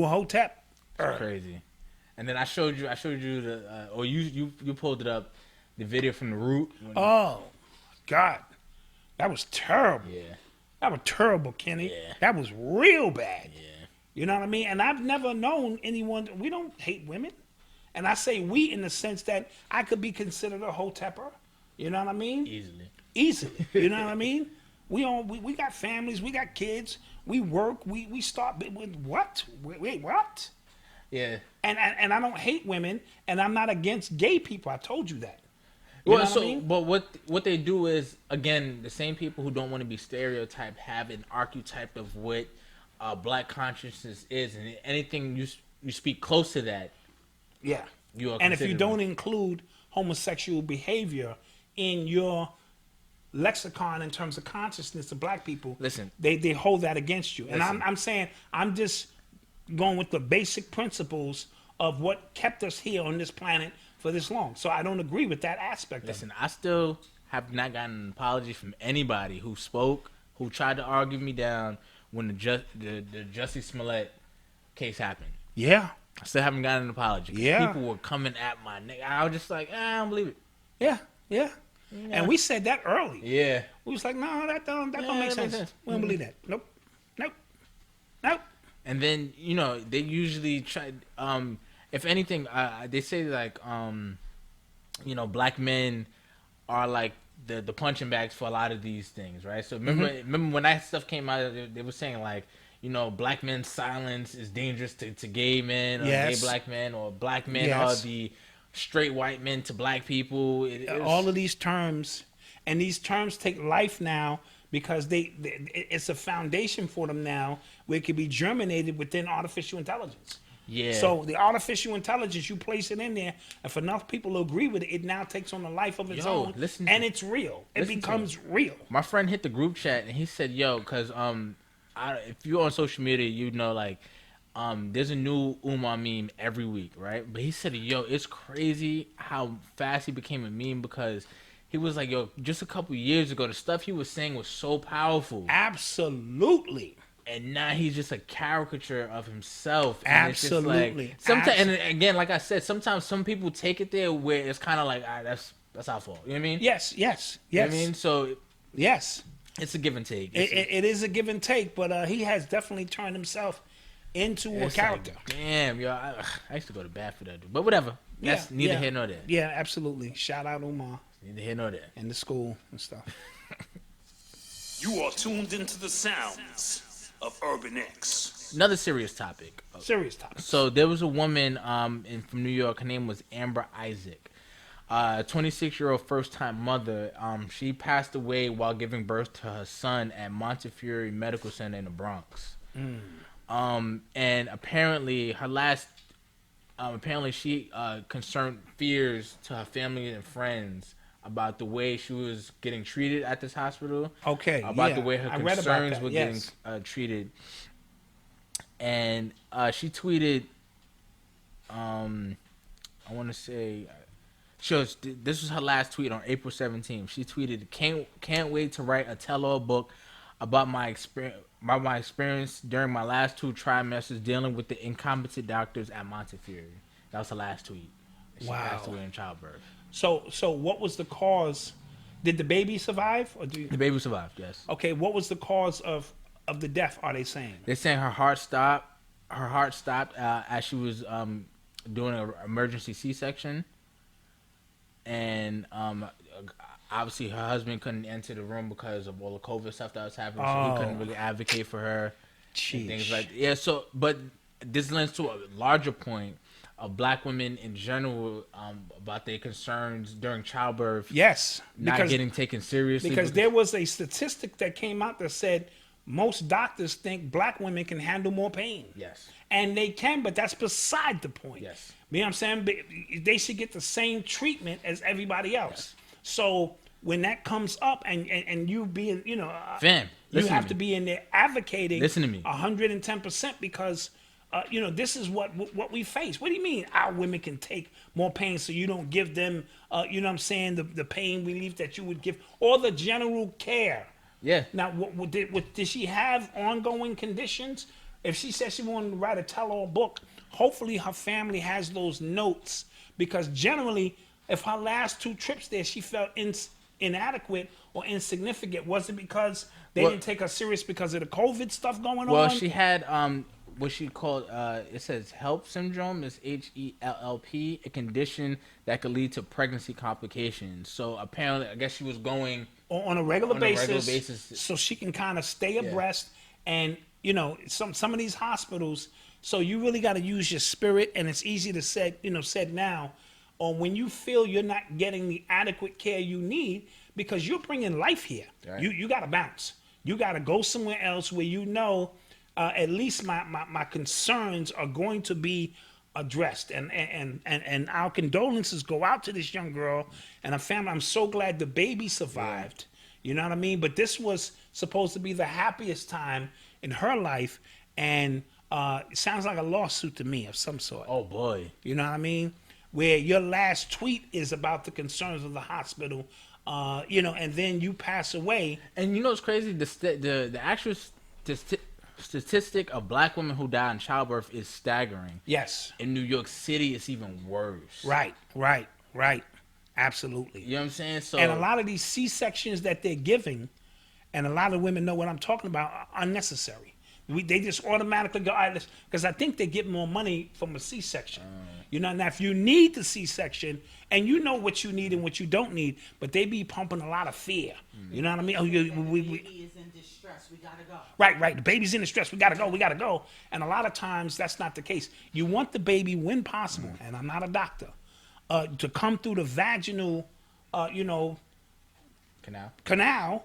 Speaker 4: a hotep.
Speaker 3: it's crazy. And then I showed you the or you pulled it up, the video from the Root.
Speaker 4: Oh, God. That was terrible.
Speaker 3: Yeah.
Speaker 4: That was terrible, Kenny.
Speaker 3: Yeah.
Speaker 4: That was real bad.
Speaker 3: Yeah.
Speaker 4: You know what I mean? And I've never known anyone. We don't hate women. And I say we in the sense that I could be considered a hotepper. You know what I mean? Easily. You know what I mean? We got families. We got kids. We work. We start with what? Wait, what?
Speaker 3: Yeah.
Speaker 4: And I don't hate women. And I'm not against gay people. I told you that. You know what I mean?
Speaker 3: But what they do is, again, the same people who don't want to be stereotyped have an archetype of what black consciousness is, and anything you speak close to that.
Speaker 4: Yeah.
Speaker 3: You are
Speaker 4: and if you
Speaker 3: considered
Speaker 4: don't include homosexual behavior in your lexicon in terms of consciousness of black people,
Speaker 3: Listen.
Speaker 4: they hold that against you. And
Speaker 3: Listen.
Speaker 4: I'm saying I'm just going with the basic principles of what kept us here on this planet for this long. So I don't agree with that aspect.
Speaker 3: Listen, I still have not gotten an apology from anybody who spoke, who tried to argue me down when the Jussie Smollett case happened.
Speaker 4: Yeah.
Speaker 3: I still haven't gotten an apology.
Speaker 4: Yeah.
Speaker 3: People were coming at my neck. I was just like, I don't believe it.
Speaker 4: Yeah. And we said that early.
Speaker 3: Yeah.
Speaker 4: We was like, no, that don't make
Speaker 3: that makes
Speaker 4: sense.
Speaker 3: sense.
Speaker 4: We don't believe that. Nope.
Speaker 3: And then, they usually try, if anything, they say like, black men are like the punching bags for a lot of these things, right? So remember when that stuff came out, they were saying like, black men's silence is dangerous to gay men or
Speaker 4: Yes.
Speaker 3: gay black men, or black men
Speaker 4: Yes.
Speaker 3: are the straight white men to black people.
Speaker 4: All of these terms, and these terms take life now because it's a foundation for them now where it can be germinated within artificial intelligence.
Speaker 3: Yeah.
Speaker 4: So the artificial intelligence, you place it in there, and for enough people to agree with it, it now takes on a life of its own, and it's real. It becomes real.
Speaker 3: My friend hit the group chat and he said, "Yo, because if you're on social media, there's a new Umar meme every week, right?" But he said, "Yo, it's crazy how fast he became a meme because." He was like, yo, just a couple years ago, the stuff he was saying was so powerful.
Speaker 4: Absolutely.
Speaker 3: And now he's just a caricature of himself. And
Speaker 4: Absolutely.
Speaker 3: It's just like, and again, like I said, sometimes some people take it there where it's kind of like, all right, that's our fault. You know what I mean?
Speaker 4: Yes.
Speaker 3: You know what I mean? So,
Speaker 4: yes.
Speaker 3: It's a give and take.
Speaker 4: It is a give and take, but he has definitely turned himself into a character.
Speaker 3: Like, damn, yo, I used to go to bat for that dude. But whatever. That's neither here nor there.
Speaker 4: Yeah, absolutely. Shout out Umar.
Speaker 3: Neither here nor there.
Speaker 4: In the school and stuff.
Speaker 5: You are tuned into the sounds of Urban X.
Speaker 3: Another serious topic.
Speaker 4: Serious topic.
Speaker 3: So there was a woman from New York. Her name was Amber Isaac. 26-year-old first-time mother. She passed away while giving birth to her son at Montefiore Medical Center in the Bronx. And apparently she concerned fears to her family and friends about the way she was getting treated at this hospital.
Speaker 4: Okay,
Speaker 3: about the way her concerns were
Speaker 4: getting
Speaker 3: treated. And she tweeted, I want to say, this was her last tweet on April 17th. She tweeted, "Can't wait to write a tell-all book about my experience during my last 2 trimesters dealing with the incompetent doctors at Montefiore." That was her last tweet. She passed away in childbirth.
Speaker 4: So what was the cause? Did the baby survive?
Speaker 3: The baby survived, yes.
Speaker 4: Okay, what was the cause of the death, are they saying?
Speaker 3: They're saying her heart stopped. Her heart stopped as she was doing an emergency C-section. And obviously her husband couldn't enter the room because of all the COVID stuff that was happening. So he couldn't really advocate for her. And things like that. Yeah, so, but this lends to a larger point of black women in general about their concerns during childbirth.
Speaker 4: Yes.
Speaker 3: Not getting taken seriously.
Speaker 4: Because there was a statistic that came out that said most doctors think black women can handle more pain.
Speaker 3: Yes.
Speaker 4: And they can, but that's beside the point.
Speaker 3: Yes.
Speaker 4: You know what I'm saying? They should get the same treatment as everybody else. Yes. So when that comes up and you being,
Speaker 3: fam,
Speaker 4: you have to be in there advocating.
Speaker 3: Listen to me.
Speaker 4: 110% because this is what we face. What do you mean our women can take more pain so you don't give them, you know what I'm saying, the pain relief that you would give, or the general care?
Speaker 3: Yeah.
Speaker 4: Now, did she have ongoing conditions? If she said she wanted to write a tell-all book, hopefully her family has those notes, because generally, if her last 2 trips there, she felt inadequate or insignificant, was it because they didn't take her serious because of the COVID stuff going on?
Speaker 3: Well, she had what she called, it says HULC syndrome, is HELLP, a condition that could lead to pregnancy complications. So apparently, I guess she was going
Speaker 4: on a regular basis, so she can kind of stay abreast. And some of these hospitals, so you really got to use your spirit, and it's easy to said now, or when you feel you're not getting the adequate care you need because you're bringing life here. Right. You got to bounce. You got to go somewhere else where at least my concerns are going to be addressed, and our condolences go out to this young girl and her family. I'm so glad the baby survived. Yeah. You know what I mean? But this was supposed to be the happiest time in her life, and it sounds like a lawsuit to me of some sort.
Speaker 3: Oh boy.
Speaker 4: You know what I mean? Where your last tweet is about the concerns of the hospital, and then you pass away.
Speaker 3: And you know what's crazy? The actual statistic of black women who die in childbirth is staggering.
Speaker 4: Yes.
Speaker 3: In New York City, it's even worse.
Speaker 4: Right. Absolutely.
Speaker 3: You know what I'm saying? So,
Speaker 4: and a lot of these C-sections that they're giving, and a lot of women know what I'm talking about, are unnecessary. They just automatically go, all right, because I think they get more money from a C-section. You know, now if you need the C-section, and you know what you need and what you don't need, but they be pumping a lot of fear. You know what I mean? Oh,
Speaker 7: The baby is in distress. We gotta go.
Speaker 4: Right. The baby's in distress. We gotta go. And a lot of times that's not the case. You want the baby, when possible, and I'm not a doctor, to come through the vaginal, canal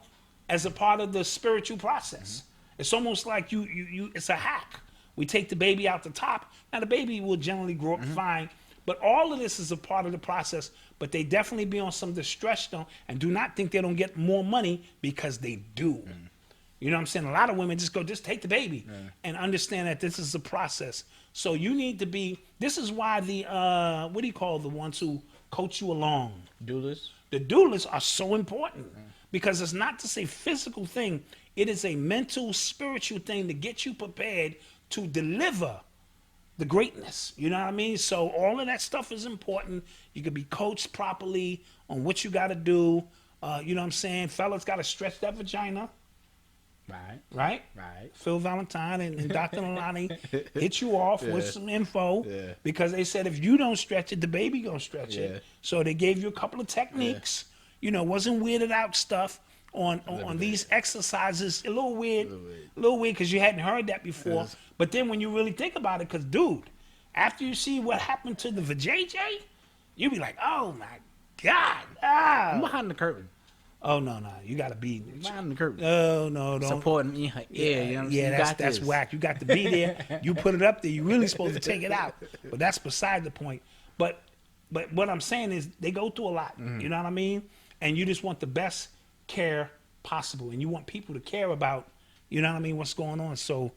Speaker 4: as a part of the spiritual process. It's almost like you. It's a hack. We take the baby out the top. Now the baby will generally grow up fine, but all of this is a part of the process. But they definitely be on some distress though, and do not think they don't get more money, because they do. You know what I'm saying? A lot of women just take the baby and understand that this is a process. So you need to be. This is why the what do you call the ones who coach you along?
Speaker 3: Doulas.
Speaker 4: The doulas are so important because it's not just a physical thing. It is a mental, spiritual thing to get you prepared to deliver the greatness. You know what I mean? So all of that stuff is important. You can be coached properly on what you got to do. You know what I'm saying? Fellas got to stretch that vagina. Right. Phil Valentine and Dr. Nalani hit you off with some info because they said if you don't stretch it, the baby gonna stretch it. So they gave you a couple of techniques. You know, wasn't weirded out stuff on these exercises. A little weird because you hadn't heard that before. But then when you really think about it, because dude, after you see what happened to the vajayjay, you be like, oh my God.
Speaker 3: I'm behind the curtain.
Speaker 4: Oh no, you gotta be
Speaker 3: Behind the curtain.
Speaker 4: No, don't
Speaker 3: Supporting me. Yeah, you know what I'm saying?
Speaker 4: that's whack. You got to be there. You put it up there. You really supposed to take it out. But that's beside the point. But what I'm saying is they go through a lot. You know what I mean? And you just want the best care possible, and you want people to care about, you know what I mean, what's going on. So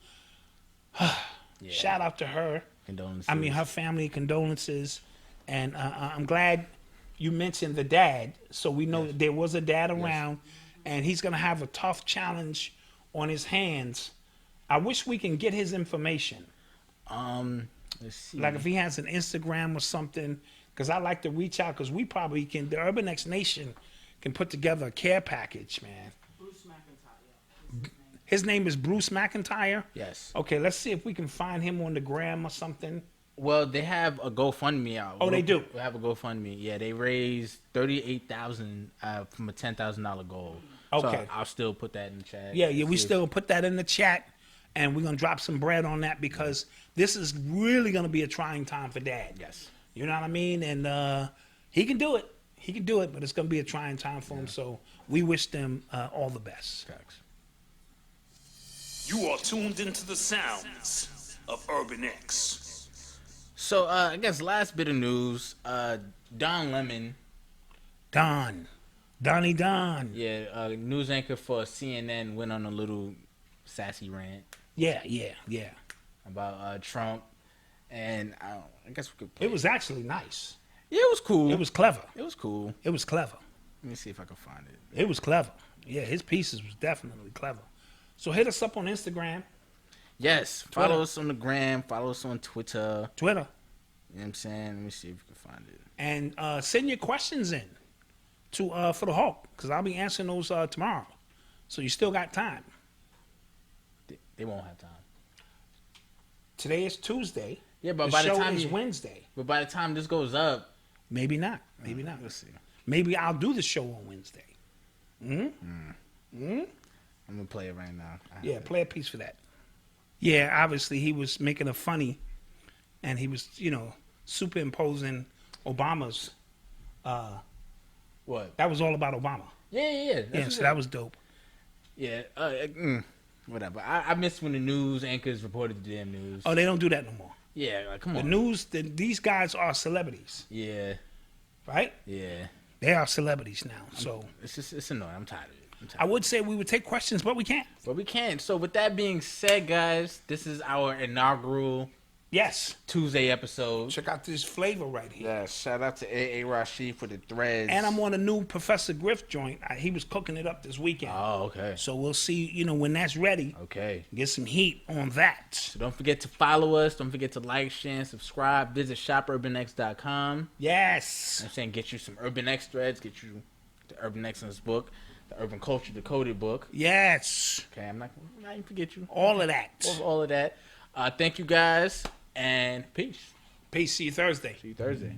Speaker 4: shout out to her.
Speaker 3: Condolences.
Speaker 4: I mean, her family, condolences. And I'm glad you mentioned the dad, so we know that there was a dad around, and he's going to have a tough challenge on his hands. I wish we can get his information.
Speaker 3: Let's see.
Speaker 4: Like if he has an Instagram or something, because I like to reach out, because we probably can, the Urban X Nation can put together a care package, man.
Speaker 7: Bruce McIntyre.
Speaker 4: His name is Bruce McIntyre?
Speaker 3: Yes.
Speaker 4: Okay, let's see if we can find him on the gram or something.
Speaker 3: Well, they have a GoFundMe out.
Speaker 4: Oh, they do?
Speaker 3: They have a GoFundMe. Yeah, they raised $38,000 from a $10,000 goal.
Speaker 4: Okay.
Speaker 3: So I'll still put that in the chat.
Speaker 4: Yeah, we still put that in the chat, and we're going to drop some bread on that, because this is really going to be a trying time for Dad.
Speaker 3: Yes.
Speaker 4: You know what I mean? And he can do it. He can do it, but it's going to be a trying time for him. So we wish them all the best.
Speaker 3: Thanks.
Speaker 5: You are tuned into the sounds of Urban X.
Speaker 3: So, I guess last bit of news, Don Lemon.
Speaker 4: Donnie Don.
Speaker 3: Yeah, news anchor for CNN went on a little sassy rant.
Speaker 4: Yeah.
Speaker 3: About Trump. And I guess we could play
Speaker 4: It was actually nice.
Speaker 3: Yeah, it was cool.
Speaker 4: It was clever.
Speaker 3: It was cool.
Speaker 4: It was clever.
Speaker 3: Let me see if I can find it.
Speaker 4: It was clever. Yeah, his pieces was definitely clever. So hit us up on Instagram.
Speaker 3: Yes.
Speaker 4: Twitter.
Speaker 3: Follow us on the gram. Follow us on Twitter. You know what I'm saying? Let me see if we can find it.
Speaker 4: And send your questions in to for the HULC, because I'll be answering those tomorrow. So you still got time.
Speaker 3: They won't have time.
Speaker 4: Today is Tuesday.
Speaker 3: Yeah, but
Speaker 4: the
Speaker 3: by the
Speaker 4: show
Speaker 3: time
Speaker 4: is Wednesday.
Speaker 3: But by the time this goes up,
Speaker 4: maybe not. Maybe not.
Speaker 3: Let's see.
Speaker 4: Maybe I'll do the show on Wednesday.
Speaker 3: I'm gonna play it right now.
Speaker 4: Yeah, play a piece for that. Yeah, obviously he was making a funny, and he was, superimposing Obama's.
Speaker 3: What?
Speaker 4: That was all about Obama.
Speaker 3: Yeah.
Speaker 4: Yeah, so that was dope.
Speaker 3: Yeah. Whatever. I miss when the news anchors reported the damn news.
Speaker 4: Oh, they don't do that no more.
Speaker 3: Yeah, like, come
Speaker 4: The
Speaker 3: on.
Speaker 4: news, these guys are celebrities,
Speaker 3: Yeah.
Speaker 4: right?
Speaker 3: Yeah.
Speaker 4: They are celebrities now. So
Speaker 3: It's annoying. I'm tired of it.
Speaker 4: I would say we would take questions, but we can't.
Speaker 3: But we can't. So with that being said, guys, this is our inaugural
Speaker 4: Yes.
Speaker 3: Tuesday episode.
Speaker 4: Check out this flavor right here.
Speaker 3: Yeah, shout out to A.A. Rashid for the threads.
Speaker 4: And I'm on a new Professor Griff joint. He was cooking it up this weekend.
Speaker 3: Oh, okay.
Speaker 4: So we'll see, when that's ready,
Speaker 3: Okay.
Speaker 4: get some heat on that.
Speaker 3: So don't forget to follow us. Don't forget to like, share, and subscribe. Visit shopurbanx.com.
Speaker 4: Yes.
Speaker 3: I'm saying get you some Urban X threads. Get you the Urban Xcellence book. the Urban Culture Decoded book.
Speaker 4: Yes.
Speaker 3: Okay, I'm not gonna forget you.
Speaker 4: All of that.
Speaker 3: All of that. Thank you guys, and peace.
Speaker 4: Peace. See you Thursday.
Speaker 3: See you Thursday.